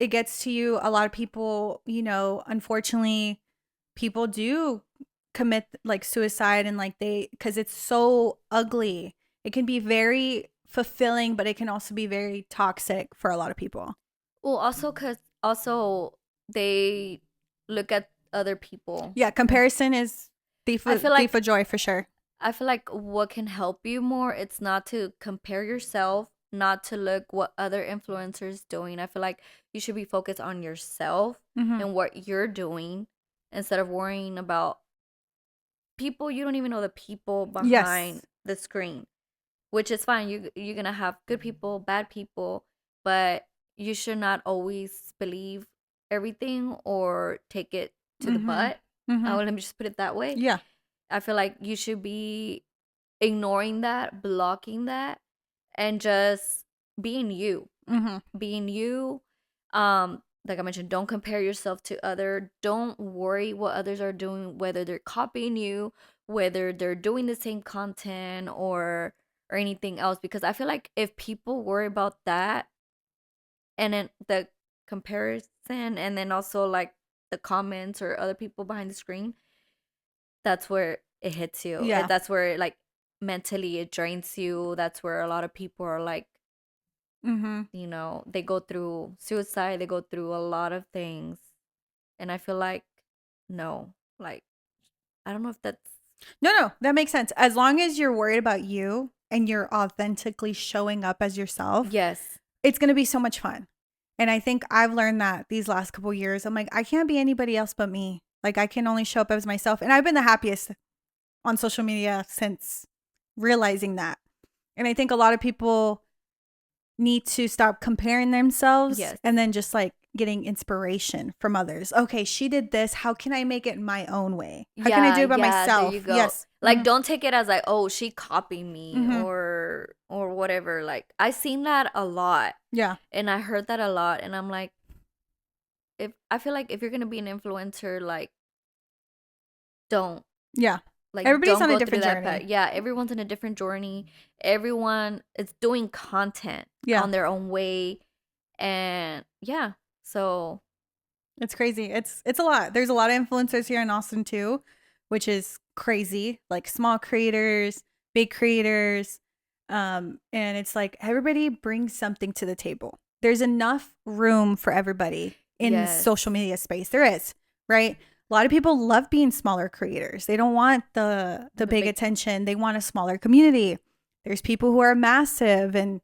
gets to you. A lot of people, unfortunately, people do commit like suicide, and like because it's so ugly. It can be very fulfilling, but it can also be very toxic for a lot of people. Well, also because also they look at other people. Yeah, comparison is I feel thief like of joy for sure. what can help you more, it's not to compare yourself, not to look what other influencers doing. I feel like you should be focused on yourself Mm-hmm. and what you're doing, instead of worrying about people. You don't even know the people behind Yes. the screen, which is fine. You're gonna have good people, bad people, but you should not always believe everything or take it to the Mm-hmm. butt. Mm-hmm. Let me just put it that way. Yeah. I feel like you should be ignoring that, blocking that, and just being you. Mm-hmm. Being you. Like I mentioned, don't compare yourself to other. Don't worry what others are doing, whether they're copying you, whether they're doing the same content or anything else. Because I feel like if people worry about that, and then the comparison, and then also like the comments or other people behind the screen, that's where it hits you. Yeah. That's where like mentally it drains you. That's where a lot of people are like, Mm-hmm. they go through suicide, they go through a lot of things. And I feel like, no, like, I don't know if that's, No, that makes sense. As long as you're worried about you and you're authentically showing up as yourself, yes. it's going to be so much fun. And I think I've learned that these last couple years. I'm like, I can't be anybody else but me. Like, I can only show up as myself. And I've been the happiest on social media since realizing that. And I think a lot of people need to stop comparing themselves, Yes. and then just like getting inspiration from others. Okay, she did this. How can I make it my own way? How can I do it by myself? There you go. Yes. Like, Mhm. don't take it as like, oh, she copied me Mhm. or whatever. Like, I seen that a lot, Yeah. and I heard that a lot, and I'm like, if I feel like if you're gonna be an influencer, like, don't Yeah. like Everybody's don't on a go through different that journey. Yeah, everyone's in a different journey. Everyone is doing content Yeah. on their own way, and yeah, so It's crazy. It's a lot. There's a lot of influencers here in Austin too, which is crazy. Like small creators, big creators. And it's like everybody brings something to the table. there's enough room for everybody in Yes. social media space. There is, right? A lot of people love being smaller creators. They don't want the big attention. They want a smaller community. There's people who are massive and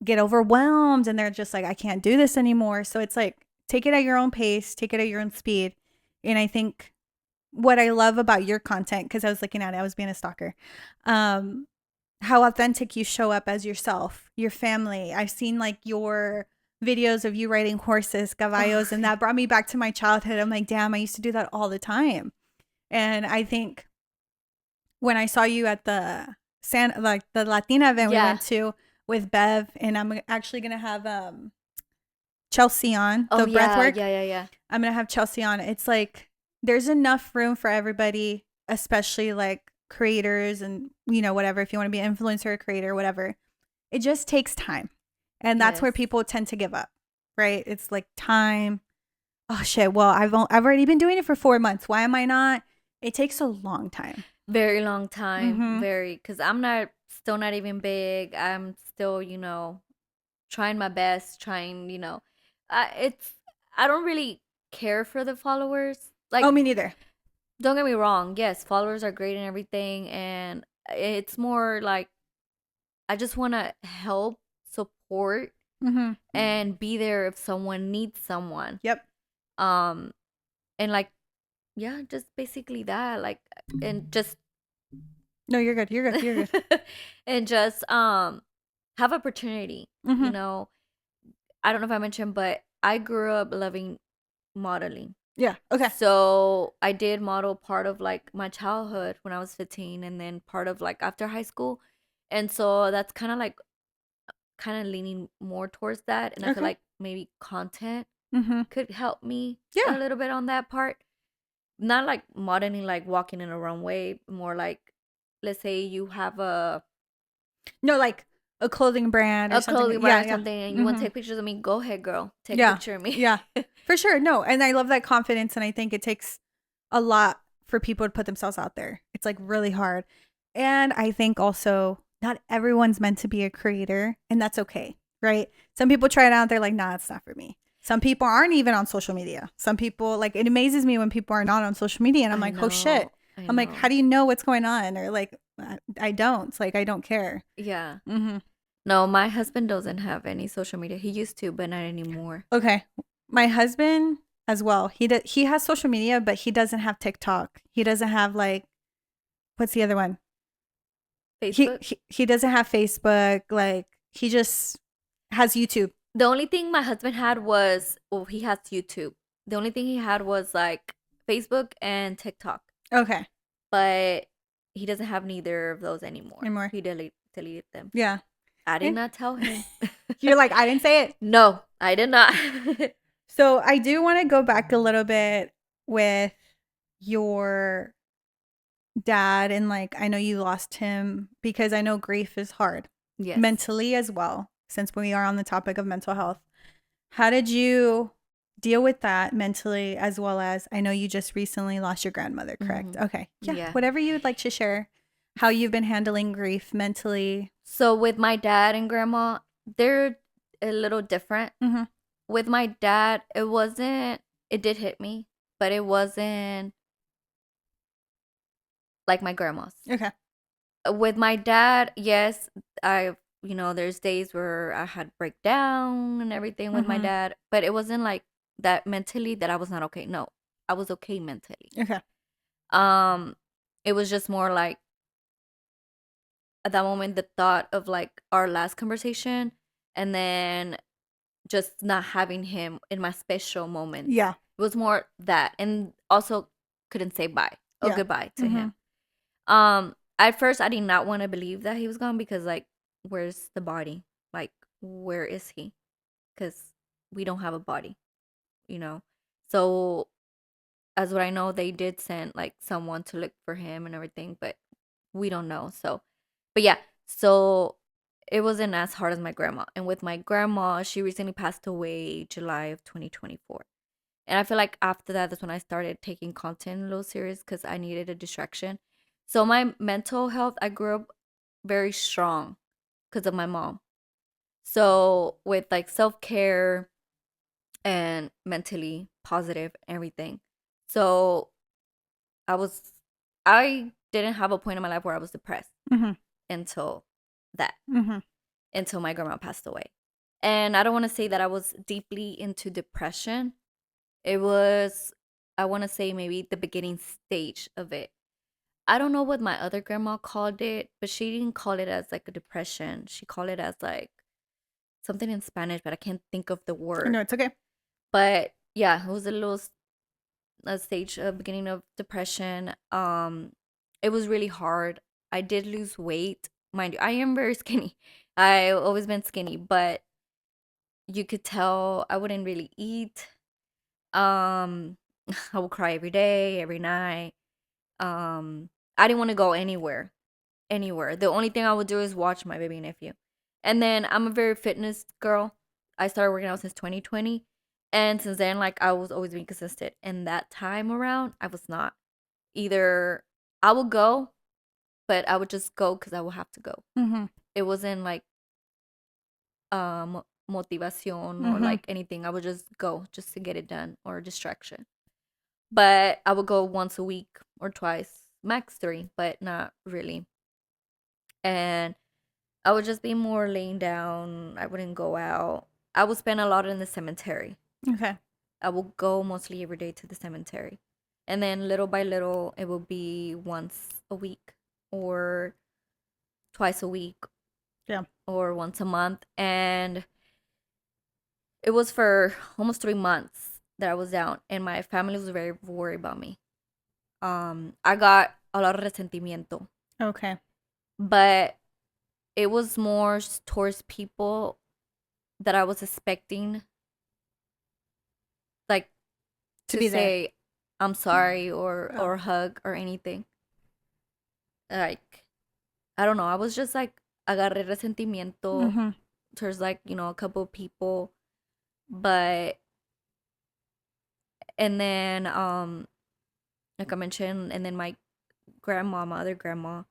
get overwhelmed and they're just like, I can't do this anymore. So it's like, take it at your own pace, take it at your own speed. And I think what I love about your content, because I was looking at it, I was being a stalker, how authentic you show up as yourself, your family. I've seen like your videos of you riding horses, caballos, and that brought me back to my childhood. I'm like, damn, I used to do that all the time. And I think when I saw you at the the Latina event we went to with Bev, and I'm actually gonna have Chelsea on the breathwork. Yeah. I'm gonna have Chelsea on. It's like there's enough room for everybody, especially like creators and whatever. If you want to be an influencer or creator, whatever, it just takes time, and that's where people tend to give up, right? It's like time. Oh shit! Well, I've already been doing it for 4 months. Why am I not? It takes a long time. Very long time. Very, because I'm still not even big. I'm still, trying my best. I don't really care for the followers. Like, oh, me neither. Don't get me wrong. Yes, followers are great and everything, and it's more like I just want to help, support, and be there if someone needs someone. Yep. And like, yeah, just basically that. Like, and just. No, you're good. You're good. You're good. And just have opportunity. I don't know if I mentioned, but I grew up loving modeling. Yeah. Okay. So I did model part of like my childhood when I was 15, and then part of like after high school. And so that's kind of leaning more towards that. And I feel like maybe content could help me a little bit on that part. Not like modeling, like walking in a runway, more like, let's say you have like a clothing brand or something. And you want to take pictures of me, go ahead, girl. Take a picture of me. Yeah, for sure. No, and I love that confidence, and I think it takes a lot for people to put themselves out there. It's like really hard. And I think also not everyone's meant to be a creator, and that's okay, right? Some people try it out, they're like, nah, it's not for me. Some people aren't even on social media. Some people, like, it amazes me when people are not on social media, and I'm like, oh shit. I'm like, how do you know what's going on? Or like, I don't. Like, I don't care. Yeah. No, my husband doesn't have any social media. He used to, but not anymore. Okay. My husband as well. He has social media, but he doesn't have TikTok. He doesn't have like, what's the other one? Facebook? He doesn't have Facebook. Like, he just has YouTube. The only thing my husband had was, well, he has YouTube. The only thing he had was like Facebook and TikTok. Okay. But he doesn't have neither of those anymore. He deleted them. Yeah. I did not tell him. You're like, I didn't say it. No, I did not. So I do want to go back a little bit with your dad, and like, I know you lost him, because I know grief is hard. Yes. Mentally as well, since we are on the topic of mental health. How did you deal with that mentally, as well as, I know you just recently lost your grandmother, correct? Okay. Yeah. Whatever you would like to share, how you've been handling grief mentally. So with my dad and grandma, they're a little different. With my dad, it did hit me, but it wasn't like my grandma's. Okay. With my dad, yes, there's days where I had breakdown and everything with my dad, but it wasn't like that mentally that I was not okay. No, I was okay mentally. Okay. It was just more like at that moment, the thought of like our last conversation, and then just not having him in my special moments. Yeah. It was more that, and also couldn't say bye or goodbye to him. At first I did not want to believe that he was gone, because like, where's the body? Like, where is he? Because we don't have a body, So as what I know, they did send like someone to look for him and everything, but we don't know. So, but yeah, so it wasn't as hard as my grandma. And with my grandma, she recently passed away July of 2024. And I feel like after that, that's when I started taking content a little serious, because I needed a distraction. So my mental health, I grew up very strong because of my mom. So with like self-care and mentally positive, everything. So I was, I didn't have a point in my life where I was depressed Mm-hmm. until that, Mm-hmm. until my grandma passed away. And I don't want to say that I was deeply into depression. It was, I want to say maybe the beginning stage of it. I don't know what my other grandma called it, but she didn't call it as like a depression. She called it as like something in Spanish, but I can't think of the word. No, it's okay. But yeah, it was a little a stage, beginning of depression. It was really hard. I did lose weight, mind you. I am very skinny. I always been skinny, but you could tell I wouldn't really eat. Um, I would cry every day, every night. I didn't want to go anywhere, anywhere. The only thing I would do is watch my baby nephew. And then I'm a very fitness girl. I started working out since 2020. And since then, like I was always being consistent. And that time around, I was not. Either I would go, but I would just go because I would have to go. Mm-hmm. It wasn't like motivation or Mm-hmm. like anything. I would just go just to get it done or a distraction. But I would go once a week or twice, max 3, but not really. And I would just be more laying down. I wouldn't go out. I would spend a lot in the cemetery. Okay. I will go mostly every day to the cemetery. And then little by little, it will be once a week or twice a week Yeah. or once a month. And it was for almost 3 months that I was down. And my family was very worried about me. I got a lot of resentimiento. Okay. But it was more towards people that I was expecting, like, To to be there. say I'm sorry Oh. or hug or anything. Like, I don't know. I was just like agarré resentimiento Mm-hmm. towards like, a couple of people. But and then like I mentioned, and then my grandma, my other grandma,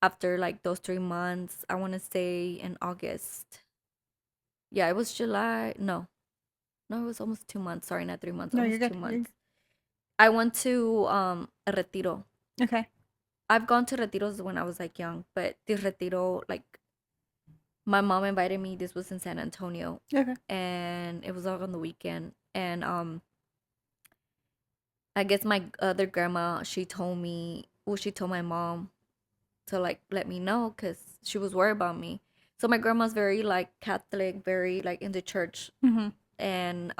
after like those 3 months, I wanna say in August. Yeah, it was July. No. No, it was almost 2 months. Sorry, not 3 months, No, you're almost good. two months. I went to a retiro. Okay. I've gone to retiros when I was like young, but this retiro, like my mom invited me. This was in San Antonio, Okay. and it was all on the weekend. And I guess my other grandma, she told me, well, she told my mom to like let me know because she was worried about me. So my grandma's very like Catholic, very like in the church, Mm-hmm. and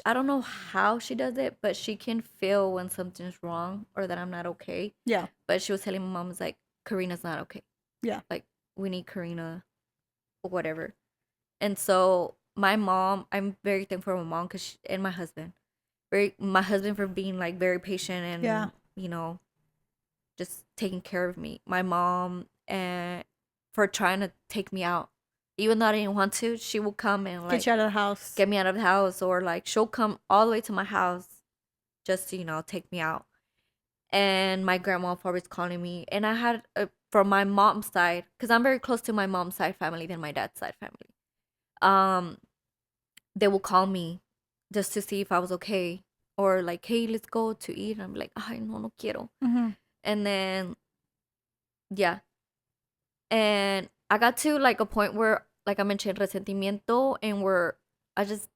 I don't know how she does it, but she can feel when something's wrong or that I'm not okay. Yeah. But she was telling my mom, was like, Karina's not okay. Yeah. Like, we need Karina or whatever. And so my mom, I'm very thankful for my mom and my husband. My husband for being like very patient Yeah. and, just taking care of me. My mom and for trying to take me out. Even though I didn't want to, she will come and Get like you out of the house. get me out of the house, or like she'll come all the way to my house just to take me out. And my grandma always calling me, and I had from my mom's side, because I'm very close to my mom's side family than my dad's side family. um they will call me just to see if I was okay, or like, hey, let's go to eat. And I'm like, ay, no quiero. Mm-hmm. And then yeah, and I got to like a point where, like I mentioned, resentimiento, and where I just,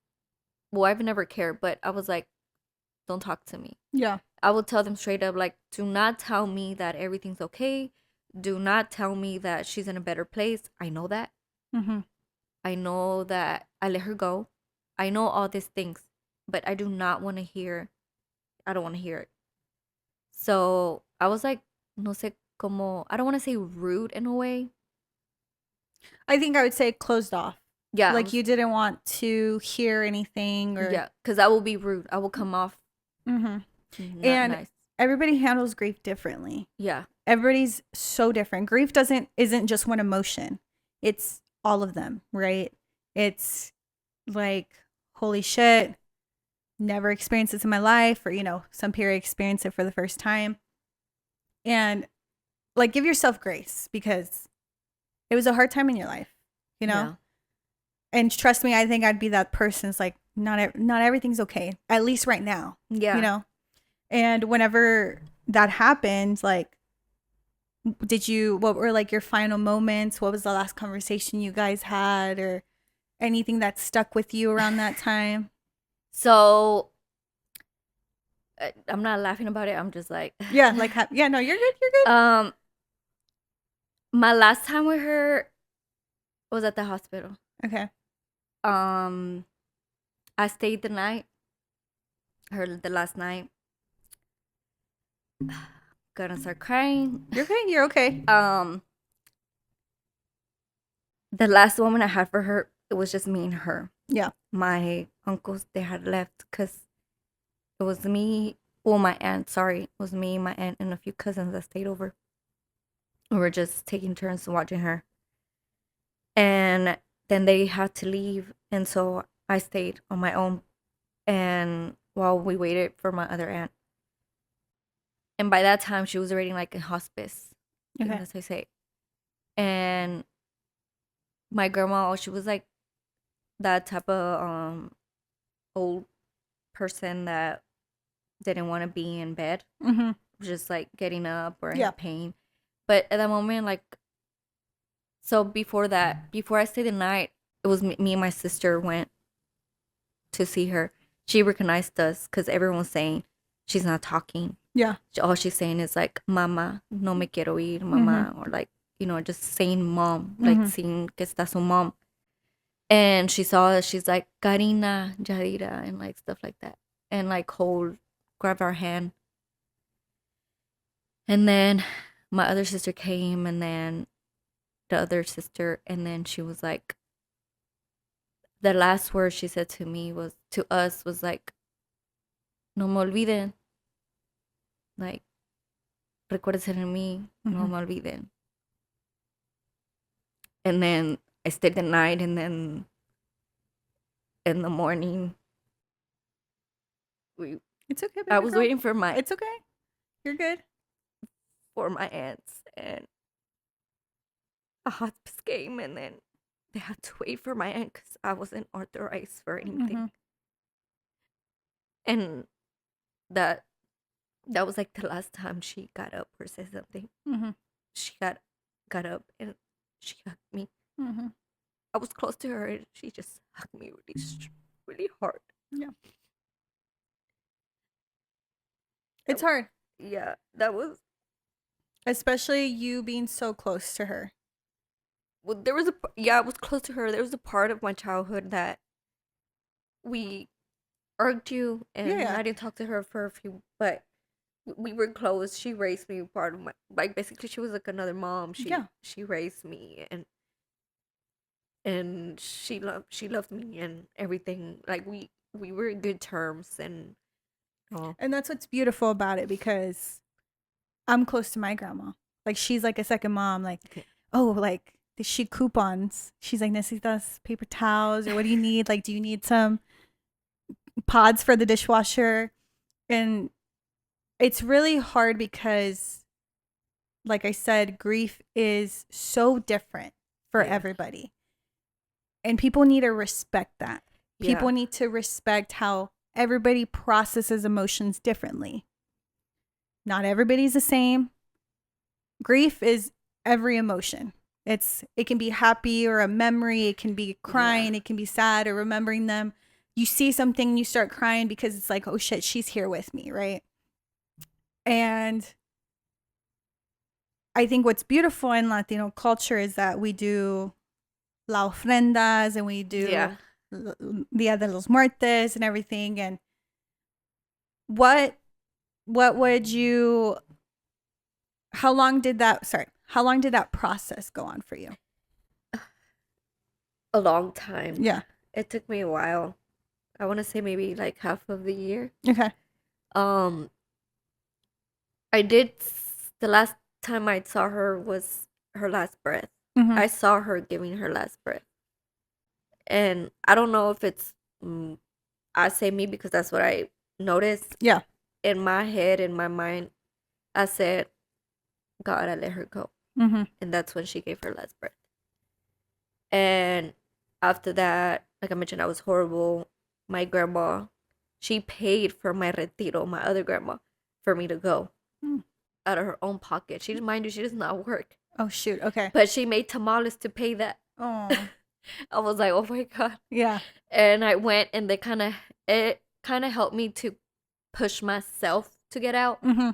well, I've never cared, but I was like, don't talk to me. Yeah. I will tell them straight up, like, do not tell me that everything's okay. Do not tell me that she's in a better place. I know that. Mm-hmm. I know that I let her go. I know all these things, but I do not want to hear. I don't want to hear it. So I was like, no sé como, I don't want to say rude in a way. I think I would say closed off. Yeah. Like you didn't want to hear anything or. Yeah, because I will be rude. I will come off Mm-hmm. not And nice. everybody handles grief differently. Yeah. Everybody's so different. Grief isn't just one emotion. It's all of them, right? It's like, holy shit, never experienced this in my life, or some period experience it for the first time. And like, give yourself grace because it was a hard time in your life. you know? Yeah. And trust me, I think I'd be that person. It's like, not everything's okay, at least right now, Yeah. you know? And whenever that happened, like, what were like your final moments? What was the last conversation you guys had, or anything that stuck with you around that time? So I'm not laughing about it. I'm just like, Yeah, like, yeah, no, you're good. You're good. My last time with her was at the hospital. Okay. I stayed the night. The last night. Gonna start crying. You're okay. You're okay. The last moment I had for her, it was just me and her. Yeah. My uncles, they had left because it was me. Well, my aunt, sorry. It was me, my aunt, and a few cousins that stayed over. We were just taking turns watching her. And then they had to leave. And so I stayed on my own. And while we waited for my other aunt. And by that time, she was already like in hospice. Okay. As I say. And my grandma, she was like that type of old person that didn't want to be in bed. Mm-hmm. Just like getting up or Yeah. in pain. But at that moment, like, so before I stayed the night, it was me and my sister went to see her. She recognized us because everyone was saying she's not talking. Yeah. All she's saying is like, Mama, no me quiero ir, Mama. Or like, just saying mom, like saying que está su mom. And she saw us, she's like, Karina, Yadira, and like stuff like that. And like grab our hand. And then my other sister came, and then the other sister, and then she was like, the last word she said to us was like, no me olviden. Like, recuérdense de mí, no me olviden. And then I stayed the night, and then in the morning, It's okay, baby I was girl. waiting for It's okay. You're good. for my aunts, and a hospice came, and then they had to wait for my aunt because I wasn't authorized for anything. And that was like the last time she got up or said something. She got up and she hugged me. I was close to her, and she just hugged me really hard. Yeah. It's hard. Yeah, that was. Especially you being so close to her. Well, I was close to her. There was a part of my childhood that we argued, and Yeah. I didn't talk to her for a few, but we were close. She raised me, part of my, like, basically she was like another mom. She raised me, and she loved me and everything. Like, we were in good terms, and And that's what's beautiful about it, because I'm close to my grandma. Like, she's like a second mom. Like, oh, like, she coupons. She's like, necesitas paper towels, or what do you need? Like, do you need some pods for the dishwasher? And it's really hard because, like I said, grief is so different for everybody. And people need to respect that. People need to respect how everybody processes emotions differently. Not everybody's the same. Grief is every emotion. It can be happy or a memory. It can be crying. It can be sad or remembering them. You see something and you start crying because it's like, oh shit, she's here with me, right? And I think what's beautiful in Latino culture is that we do la ofrendas, and we do Dia de los Muertos and everything. And what would you, how long did that process go on for you? A long time. Yeah. It took me a while. I want to say maybe like half of the year. Okay. I did, the last time I saw her was her last breath. I saw her giving her last breath. And I don't know if it's, I say me because that's what I noticed. Yeah. In my head, in my mind, I said, God, I let her go. And that's when she gave her last breath. And after that, like I mentioned, I was horrible. My grandma, she paid for my retiro, my other grandma, for me to go Hmm. out of her own pocket. She, mind you, she does not work, Oh, shoot. Okay. but she made tamales to pay that. Oh, I was like, oh my God. yeah. And I went, and it kind of helped me to push myself to get out. Mm-hmm.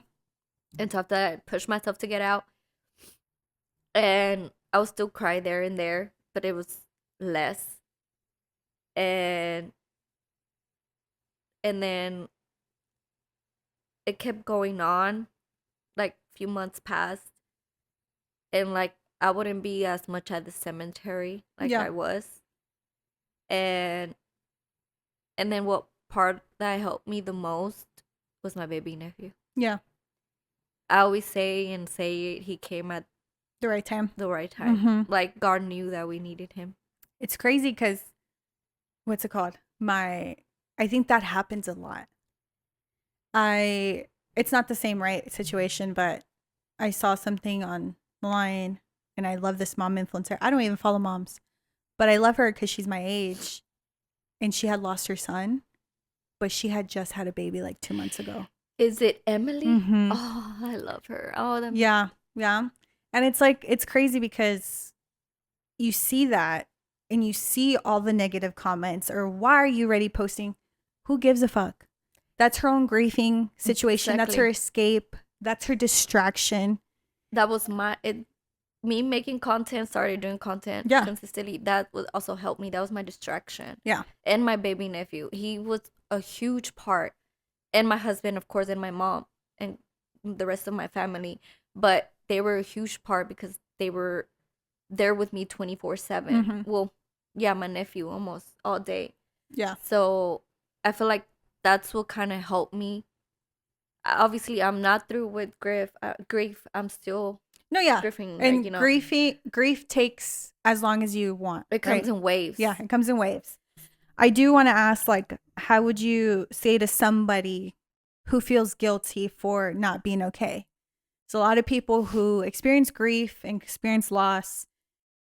And so after that, I pushed myself to get out. And I would still cry there and there, but it was less. And then it kept going on, like a few months passed, and like I wouldn't be as much at the cemetery like Yeah. I was. And then what part that helped me the most was my baby nephew. Yeah. I always say it, he came at The right time. the right time. Mm-hmm. Like God knew that we needed him. It's crazy because what's it called? I think that happens a lot. It's not the same right situation, but I saw something online and I love this mom influencer. I don't even follow moms, but I love her because she's my age and she had lost her son, but she had just had a baby like 2 months ago. Is it Emily? Mm-hmm. Oh, I love her. Oh, Yeah. Yeah. And it's like, it's crazy because you see that and you see all the negative comments or why are you already posting? Who gives a fuck? That's her own grieving situation. That's her escape. That's her distraction. That was me making content, started doing content consistently. That would also help me. That was my distraction. Yeah. And my baby nephew, he was a huge part. And my husband, of course, and my mom and the rest of my family. But they were a huge part because they were there with me 24/7. Mm-hmm. Well, yeah, my nephew almost all day. Yeah. So I feel like that's what kind of helped me. Obviously, I'm not through with grief. I'm still grieving. And grief takes as long as you want. It comes in waves. Yeah, it comes in waves. I do want to ask, like, how would you say to somebody who feels guilty for not being okay? So a lot of people who experience grief and experience loss,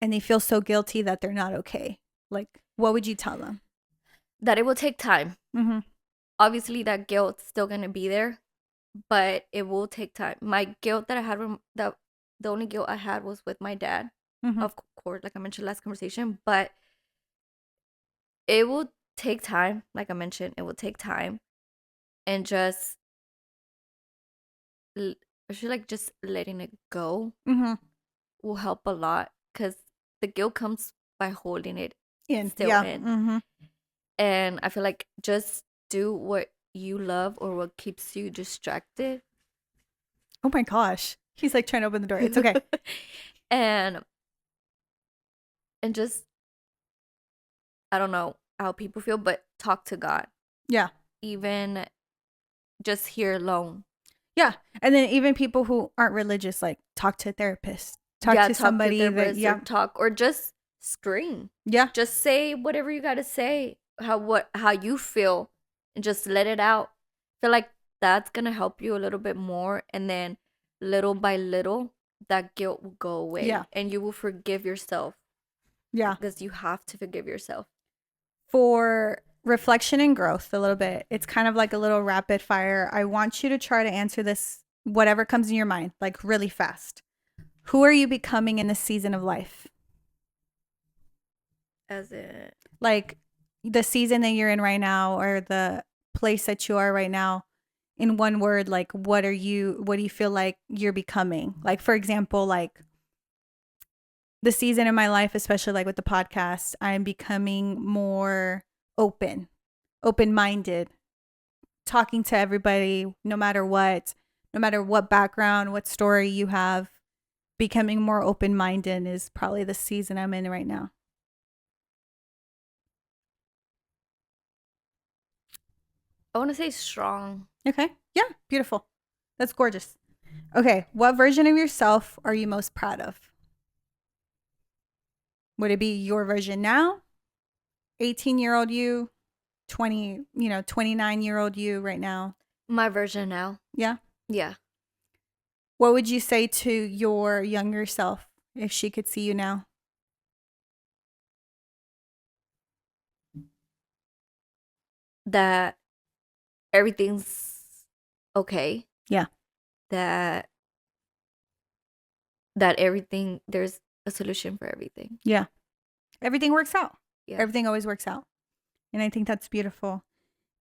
and they feel so guilty that they're not okay. Like, what would you tell them? That it will take time. Mm-hmm. Obviously, that guilt's still going to be there, but it will take time. My guilt that I had, the only guilt I had was with my dad, of course, like I mentioned last conversation, but it will take time. Like I mentioned, it will take time. And just, I feel like just letting it go will help a lot because the guilt comes by holding it in. Mm-hmm. And I feel like just do what you love or what keeps you distracted. Oh my gosh. He's like trying to open the door. It's okay. and just, I don't know how people feel, but talk to God. Yeah. Even just here alone. Yeah. And then even people who aren't religious, like talk to a therapist. Talk to somebody or just scream. Yeah. Just say whatever you got to say, how you feel, and just let it out. I feel like that's going to help you a little bit more, and then little by little that guilt will go away. Yeah. And you will forgive yourself. Yeah. Because you have to forgive yourself. For reflection and growth a little bit, it's kind of like a little rapid fire. I want you to try to answer this, whatever comes in your mind, like really fast. Who are you becoming in this season of life? As it, like the season that you're in right now, or the place that you are right now, in one word, like what do you feel like you're becoming? Like, for example, like the season in my life, especially like with the podcast, I'm becoming more open-minded, talking to everybody, no matter what background, what story you have. Becoming more open-minded is probably the season I'm in right now. I want to say strong. Okay. Yeah. Beautiful. That's gorgeous. Okay. What version of yourself are you most proud of? Would it be your version now? 18-year-old you, 29-year-old you right now? My version now. Yeah. Yeah. What would you say to your younger self if she could see you now? that everything's okay. Yeah. That everything, there's a solution for everything. Yeah. Everything works out. Yeah. Everything always works out. And I think that's beautiful.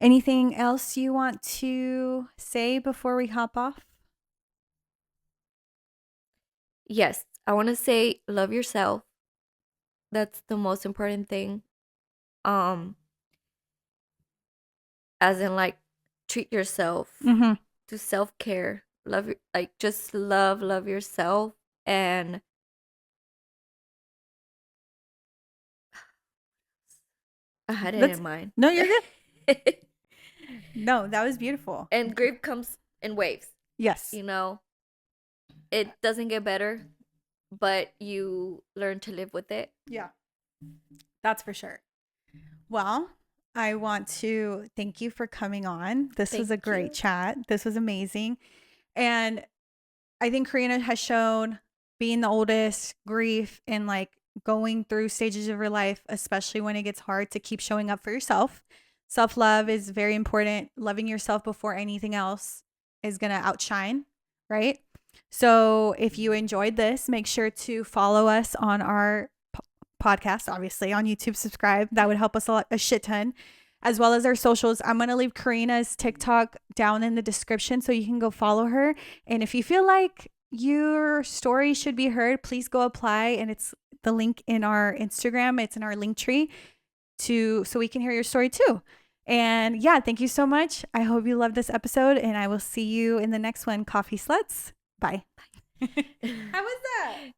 Anything else you want to say before we hop off? Yes. I want to say love yourself. That's the most important thing. As in, like, treat yourself. Mm-hmm. Do self-care. Just love yourself. And I had it in mind. No, you're good. No, that was beautiful. And grief comes in waves. Yes. You know, it doesn't get better, but you learn to live with it. Yeah. That's for sure. Well, I want to thank you for coming on. This was a great chat. This was amazing. And I think Karina has shown, being the oldest, grief, and like going through stages of your life, especially when it gets hard, to keep showing up for yourself. Self-love is very important. Loving yourself before anything else is going to outshine, right? So if you enjoyed this, make sure to follow us on our podcast, obviously on YouTube, subscribe. That would help us a shit ton, as well as our socials. I'm going to leave Karina's TikTok down in the description so you can go follow her. And if you feel like your story should be heard, please go apply. And it's the link in our Instagram. It's in our link tree so we can hear your story too. And yeah, thank you so much. I hope you loved this episode, and I will see you in the next one. Coffee Sluts. Bye. How was that?